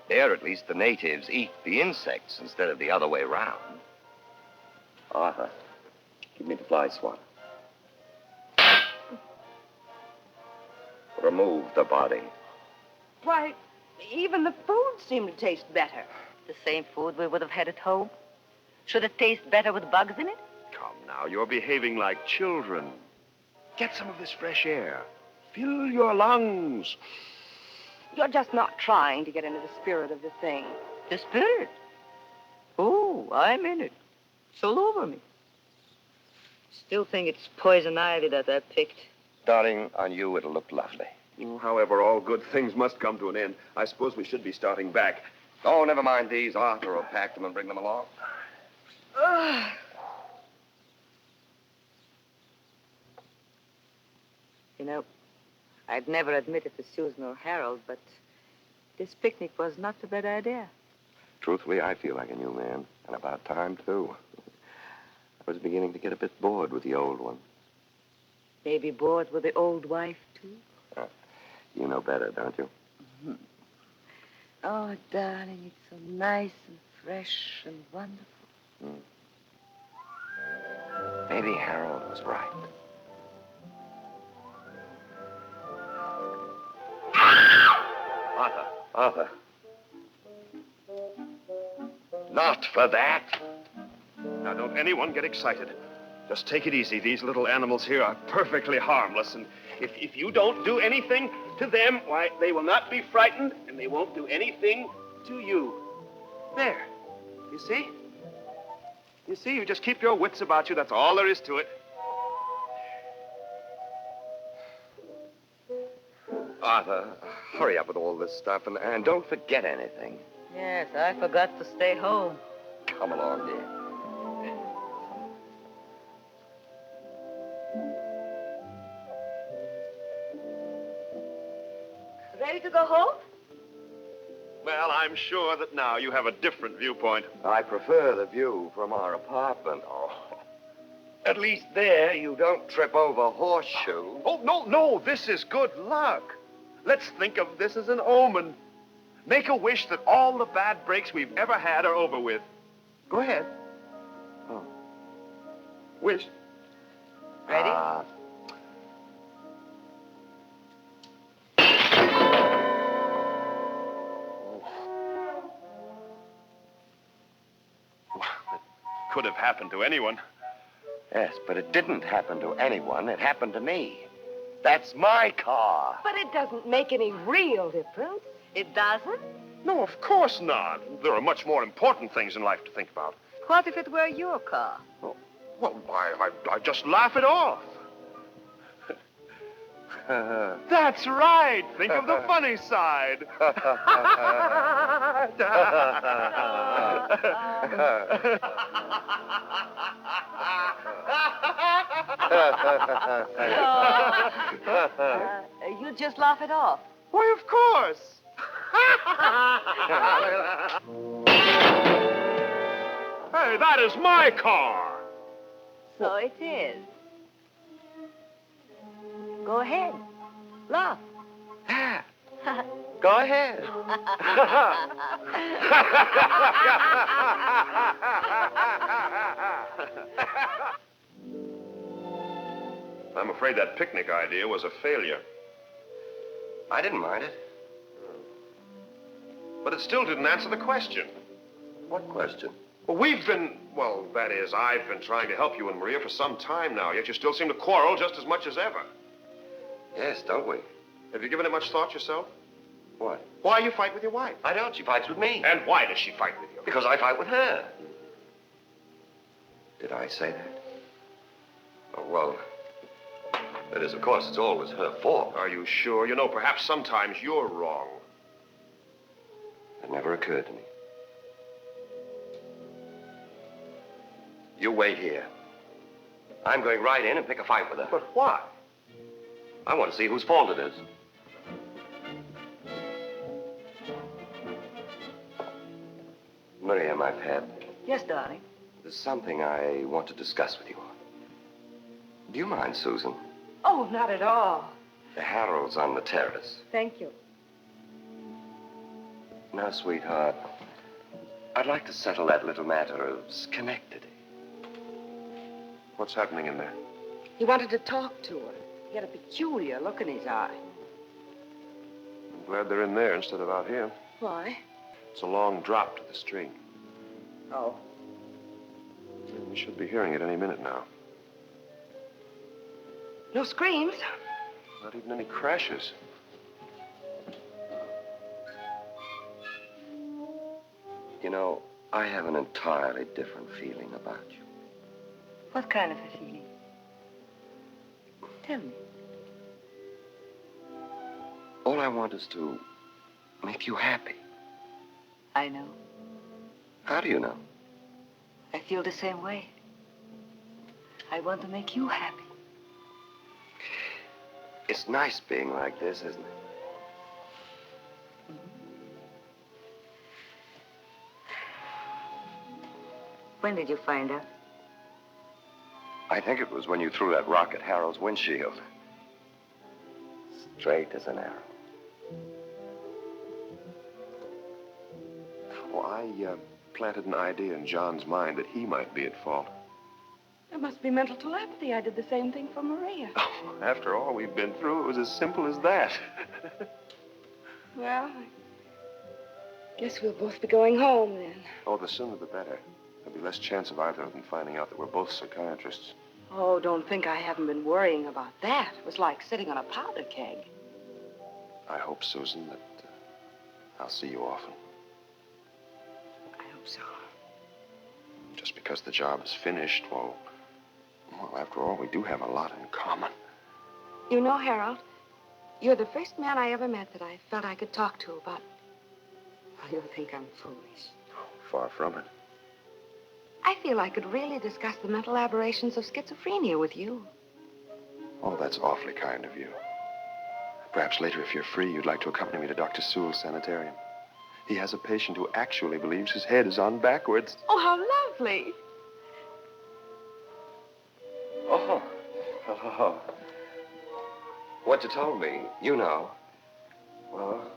There, at least, the natives eat the insects instead of the other way round. Arthur, give me the fly swatter. Remove the body. Why, even the food seemed to taste better. The same food we would have had at home. Should it taste better with bugs in it? Come now. You're behaving like children. Get some of this fresh air. Fill your lungs. You're just not trying to get into the spirit of the thing. The spirit? Oh, I'm in it. It's all over me. Still think it's poison ivy that I picked. Darling, on you it'll look lovely. However, all good things must come to an end. I suppose we should be starting back. Oh, never mind these. Arthur will pack them and bring them along. You know, I'd never admit it to Susan or Harold, but this picnic was not a bad idea. Truthfully, I feel like a new man. And about time, too. I was beginning to get a bit bored with the old one. Maybe bored with the old wife, too? You know better, don't you? Mm-hmm. Oh, darling, it's so nice and fresh and wonderful. Maybe Harold was right. Arthur. Not for that. Now, don't anyone get excited. Just take it easy. These little animals here are perfectly harmless, and if you don't do anything to them, why, they will not be frightened, and they won't do anything to you. There. You see? You see, you just keep your wits about you. That's all there is to it. Arthur, hurry up with all this stuff, and don't forget anything. Yes, I forgot to stay home. Come along, dear. Ready to go home? Well, I'm sure that now you have a different viewpoint. I prefer the view from our apartment. Oh. At least there you don't trip over horseshoes. Oh, no, this is good luck. Let's think of this as an omen. Make a wish that all the bad breaks we've ever had are over with. Go ahead. Oh. Wish. Ready? Could have happened to anyone. Yes, but it didn't happen to anyone. It happened to me. That's my car. But it doesn't make any real difference. It doesn't? No, of course not. There are much more important things in life to think about. What if it were your car? Well, I just laugh it off. That's right. Think of the funny side. You just laugh it off. Why, of course. Hey, that is my car. So it is. Go ahead. Laugh. Go ahead. I'm afraid that picnic idea was a failure. I didn't mind it. But it still didn't answer the question. What question? Well, that is, I've been trying to help you and Maria for some time now, yet you still seem to quarrel just as much as ever. Yes, don't we? Have you given it much thought yourself? What? Why you fight with your wife? I don't. She fights with me. And why does she fight with you? Because I fight with her. Did I say that? Oh, well, That is, of course, it's always her fault. Are you sure? You know, perhaps sometimes you're wrong. It never occurred to me. You wait here. I'm going right in and pick a fight with her. But why? I want to see whose fault it is. Maria, my pet, Yes, darling. there's something I want to discuss with you. Do you mind, Susan? Oh, not at all. The Harold's on the terrace. Thank you. Now, sweetheart, I'd like to settle that little matter of Schenectady. What's happening in there? He wanted to talk to her. He had a peculiar look in his eye. I'm glad they're in there instead of out here. Why? It's a long drop to the street. Oh. We should be hearing it any minute now. No screams. Not even any crashes. You know, I have an entirely different feeling about you. What kind of a feeling? Tell me. All I want is to make you happy. I know. How do you know? I feel the same way. I want to make you happy. It's nice being like this, isn't it? When did you find out? I think it was when you threw that rock at Harold's windshield. Straight as an arrow. Well, I planted an idea in John's mind that he might be at fault. It must be mental telepathy. I did the same thing for Maria. Oh, after all we've been through, it was as simple as that. Well, I guess we'll both be going home then. Oh, the sooner the better. There'll be less chance of either of them finding out that we're both psychiatrists. Oh, don't think I haven't been worrying about that. It was like sitting on a powder keg. I hope, Susan, that I'll see you often. I hope so. Just because the job is finished, well, after all, we do have a lot in common. You know, Harold, you're the first man I ever met that I felt I could talk to about. Well, you'll think I'm foolish. Far from it. I feel I could really discuss the mental aberrations of schizophrenia with you. Oh, that's awfully kind of you. Perhaps later, if you're free, you'd like to accompany me to Dr. Sewell's sanitarium. He has a patient who actually believes his head is on backwards. Oh, how lovely. Oh, hello. What you told me, you know. Well,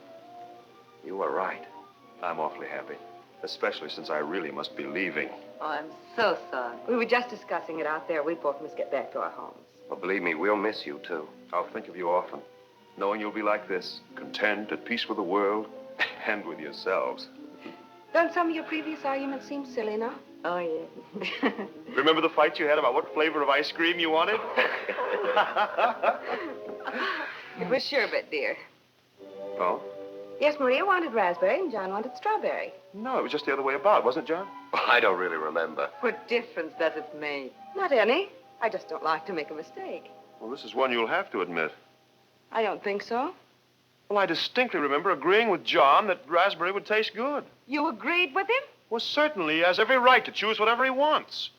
you were right. I'm awfully happy, especially since I really must be leaving. Oh, I'm so sorry. We were just discussing it out there. We both must get back to our homes. Well, believe me, we'll miss you, too. I'll think of you often, knowing you'll be like this, content, at peace with the world, and with yourselves. Don't some of your previous arguments seem silly now? Oh, yeah. Remember the fight you had about what flavor of ice cream you wanted? It was sherbet, dear. Oh? Yes, Maria wanted raspberry and John wanted strawberry. No, it was just the other way about, wasn't it, John? I don't really remember. What difference does it make? Not any. I just don't like to make a mistake. Well, this is one you'll have to admit. I don't think so. Well, I distinctly remember agreeing with John that raspberry would taste good. You agreed with him? Well, certainly. He has every right to choose whatever he wants.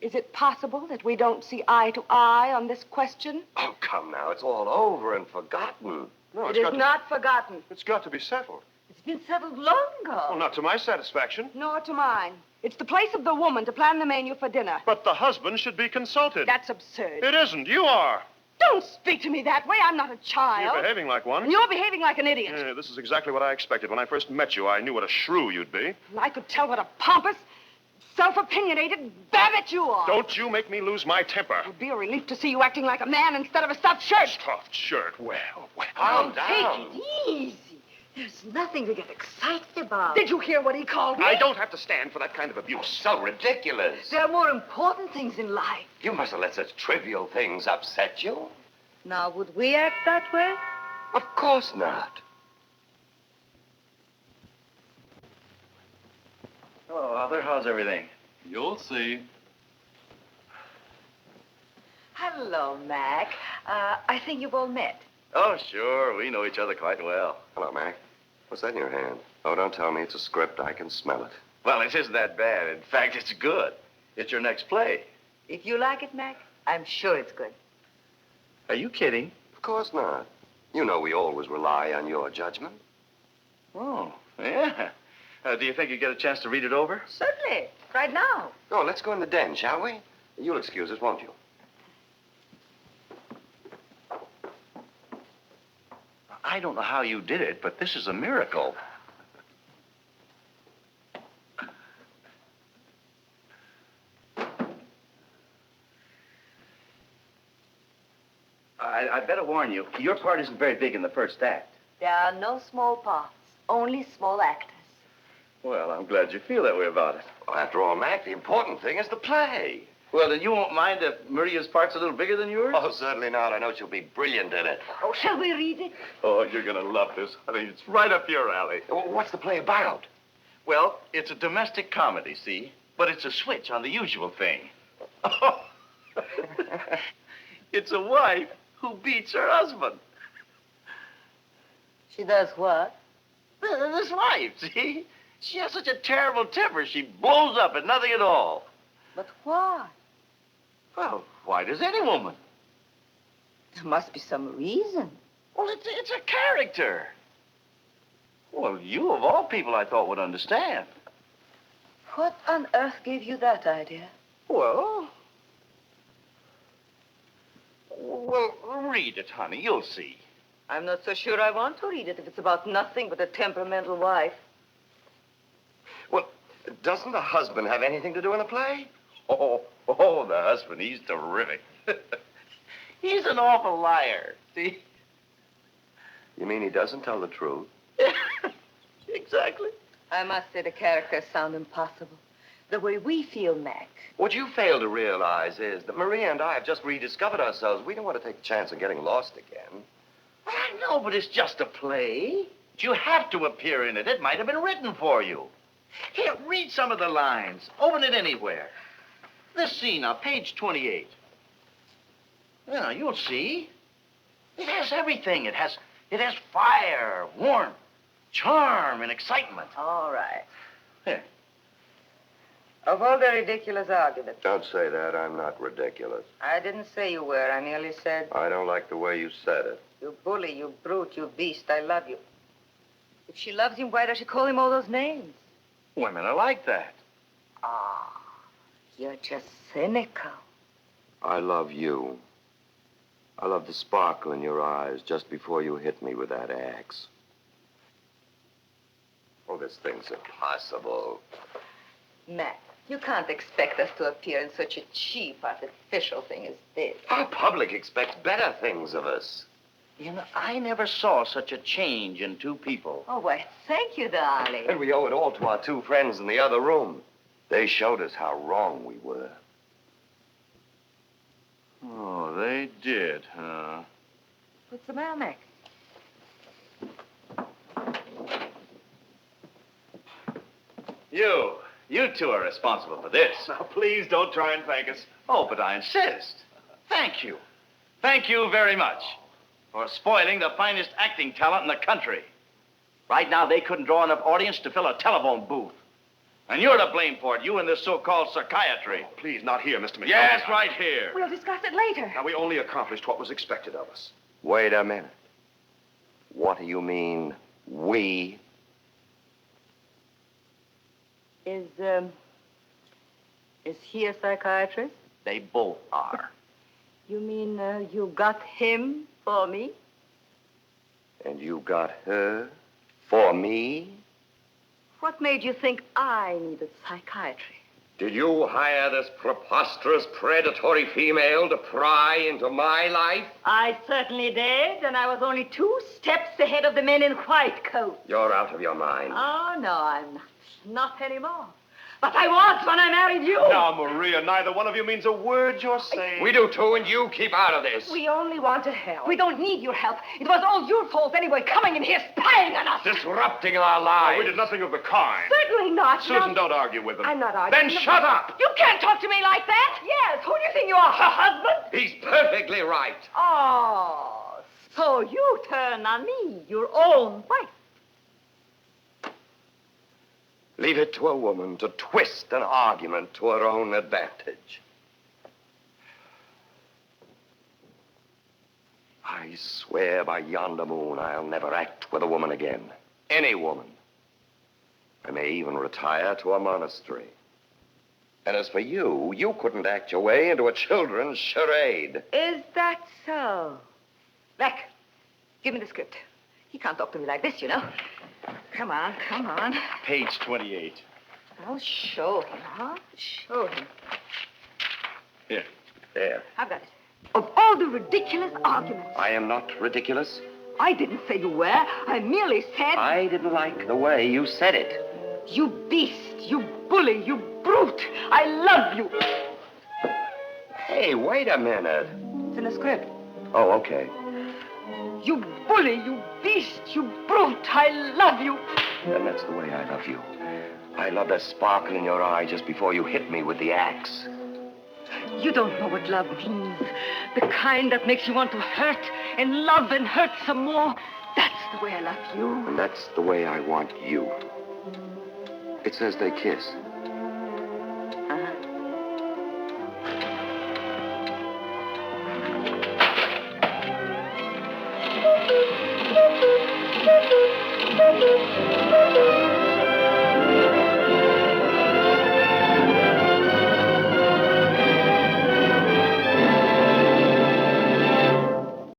Is it possible that we don't see eye to eye on this question? Oh, come now. It's all over and forgotten. No, It is not forgotten. It's got to be settled. It's been settled long ago. Well, not to my satisfaction. Nor to mine. It's the place of the woman to plan the menu for dinner. But the husband should be consulted. That's absurd. It isn't. You are. Don't speak to me that way. I'm not a child. You're behaving like one. And you're behaving like an idiot. Yeah, this is exactly what I expected. When I first met you, I knew what a shrew you'd be. And I could tell what a pompous, self-opinionated babbit you are. Don't you make me lose my temper. It would be a relief to see you acting like a man instead of a stuffed shirt. Stuffed shirt. Well. Calm down. Take it easy. There's nothing to get excited about. Did you hear what he called me? I don't have to stand for that kind of abuse. So ridiculous. There are more important things in life. You mustn't let such trivial things upset you. Now, would we act that way? Of course not. Hello, Arthur. How's everything? You'll see. Hello, Mac. I think you've all met. Oh, sure. We know each other quite well. Hello, Mac. What's that in your hand? Oh, don't tell me it's a script. I can smell it. Well, it isn't that bad. In fact, it's good. It's your next play. If you like it, Mac, I'm sure it's good. Are you kidding? Of course not. You know we always rely on your judgment. Oh, yeah. Do you think you'd get a chance to read it over? Certainly. Right now. Oh, let's go in the den, shall we? You'll excuse us, won't you? I don't know how you did it, but this is a miracle. I'd better warn you, your part isn't very big in the first act. There are no small parts, only small actors. Well, I'm glad you feel that way about it. Well, after all, Mac, the important thing is the play. Well, then you won't mind if Maria's part's a little bigger than yours? Oh, certainly not. I know she'll be brilliant in it. Oh, shall we read it? Oh, you're going to love this. I mean, it's right up your alley. What's the play about? Well, it's a domestic comedy, see? But it's a switch on the usual thing. Oh. It's a wife who beats her husband. She does what? This wife, see? She has such a terrible temper, she blows up at nothing at all. But why? Well, why does any woman? There must be some reason. Well, it's a character. Well, you of all people I thought would understand. What on earth gave you that idea? Well, read it, honey. You'll see. I'm not so sure I want to read it if it's about nothing but a temperamental wife. Well, doesn't the husband have anything to do in the play? Oh, the husband, he's terrific. He's an awful liar, see? You mean he doesn't tell the truth? Exactly. I must say the characters sound impossible. The way we feel, Mac. What you fail to realize is that Maria and I have just rediscovered ourselves. We don't want to take the chance of getting lost again. Well, I know, but it's just a play. You have to appear in it. It might have been written for you. Here, read some of the lines. Open it anywhere. This scene on page 28. Yeah, you'll see. It has everything. It has fire, warmth, charm, and excitement. All right. Here. Of all the ridiculous arguments. Don't say that. I'm not ridiculous. I didn't say you were. I merely said, I don't like the way you said it. you bully, you brute, you beast, I love you. If she loves him, why does she call him all those names? Women are like that. Ah, you're just cynical. I love you. I love the sparkle in your eyes just before you hit me with that axe. Oh, this thing's impossible. Matt, you can't expect us to appear in such a cheap, artificial thing as this. Our public expects better things of us. You know, I never saw such a change in two people. Oh, why, thank you, darling. And we owe it all to our two friends in the other room. They showed us how wrong we were. Oh, they did, huh? What's the matter, Mac? You two are responsible for this. Now, please don't try and thank us. Oh, but I insist. Thank you. Thank you very much for spoiling the finest acting talent in the country. Right now, they couldn't draw enough audience to fill a telephone booth. And you're to blame for it, you and this so-called psychiatry. Please, not here, Mr. McDonald. Yes, right here. We'll discuss it later. Now, we only accomplished what was expected of us. Wait a minute. What do you mean, we? Is he a psychiatrist? They both are. You mean you got him for me? And you got her for me? What made you think I needed psychiatry? Did you hire this preposterous, predatory female to pry into my life? I certainly did, and I was only 2 steps ahead of the men in white coats. You're out of your mind. Oh, no, I'm not. Not anymore. But I was when I married you. Now, Maria, neither one of you means a word you're saying. We do too, and you keep out of this. We only want to help. We don't need your help. It was all your fault anyway, coming in here spying on us. Disrupting our lives. We did nothing of the kind. Certainly not. Susan, Now, don't argue with them. I'm not arguing. Then shut up. You can't talk to me like that. Yes. Who do you think you are, her husband? He's perfectly right. Oh, so you turn on me, your own wife. Leave it to a woman to twist an argument to her own advantage. I swear by yonder moon I'll never act with a woman again. Any woman. I may even retire to a monastery. And as for you, you couldn't act your way into a children's charade. Is that so? Beck, give me the script. He can't talk to me like this, you know. Come on, come on. Page 28. I'll show him, huh? Show him. Here. There. I've got it. Of all the ridiculous arguments. I am not ridiculous. I didn't say you were. I merely said... I didn't like the way you said it. You beast, you bully, you brute. I love you. Hey, wait a minute. It's in the script. Oh, okay. You bully, you beast, you brute. I love you. And that's the way I love you. I love that sparkle in your eye just before you hit me with the axe. You don't know what love means. The kind that makes you want to hurt and love and hurt some more. That's the way I love you. And that's the way I want you. It says they kiss.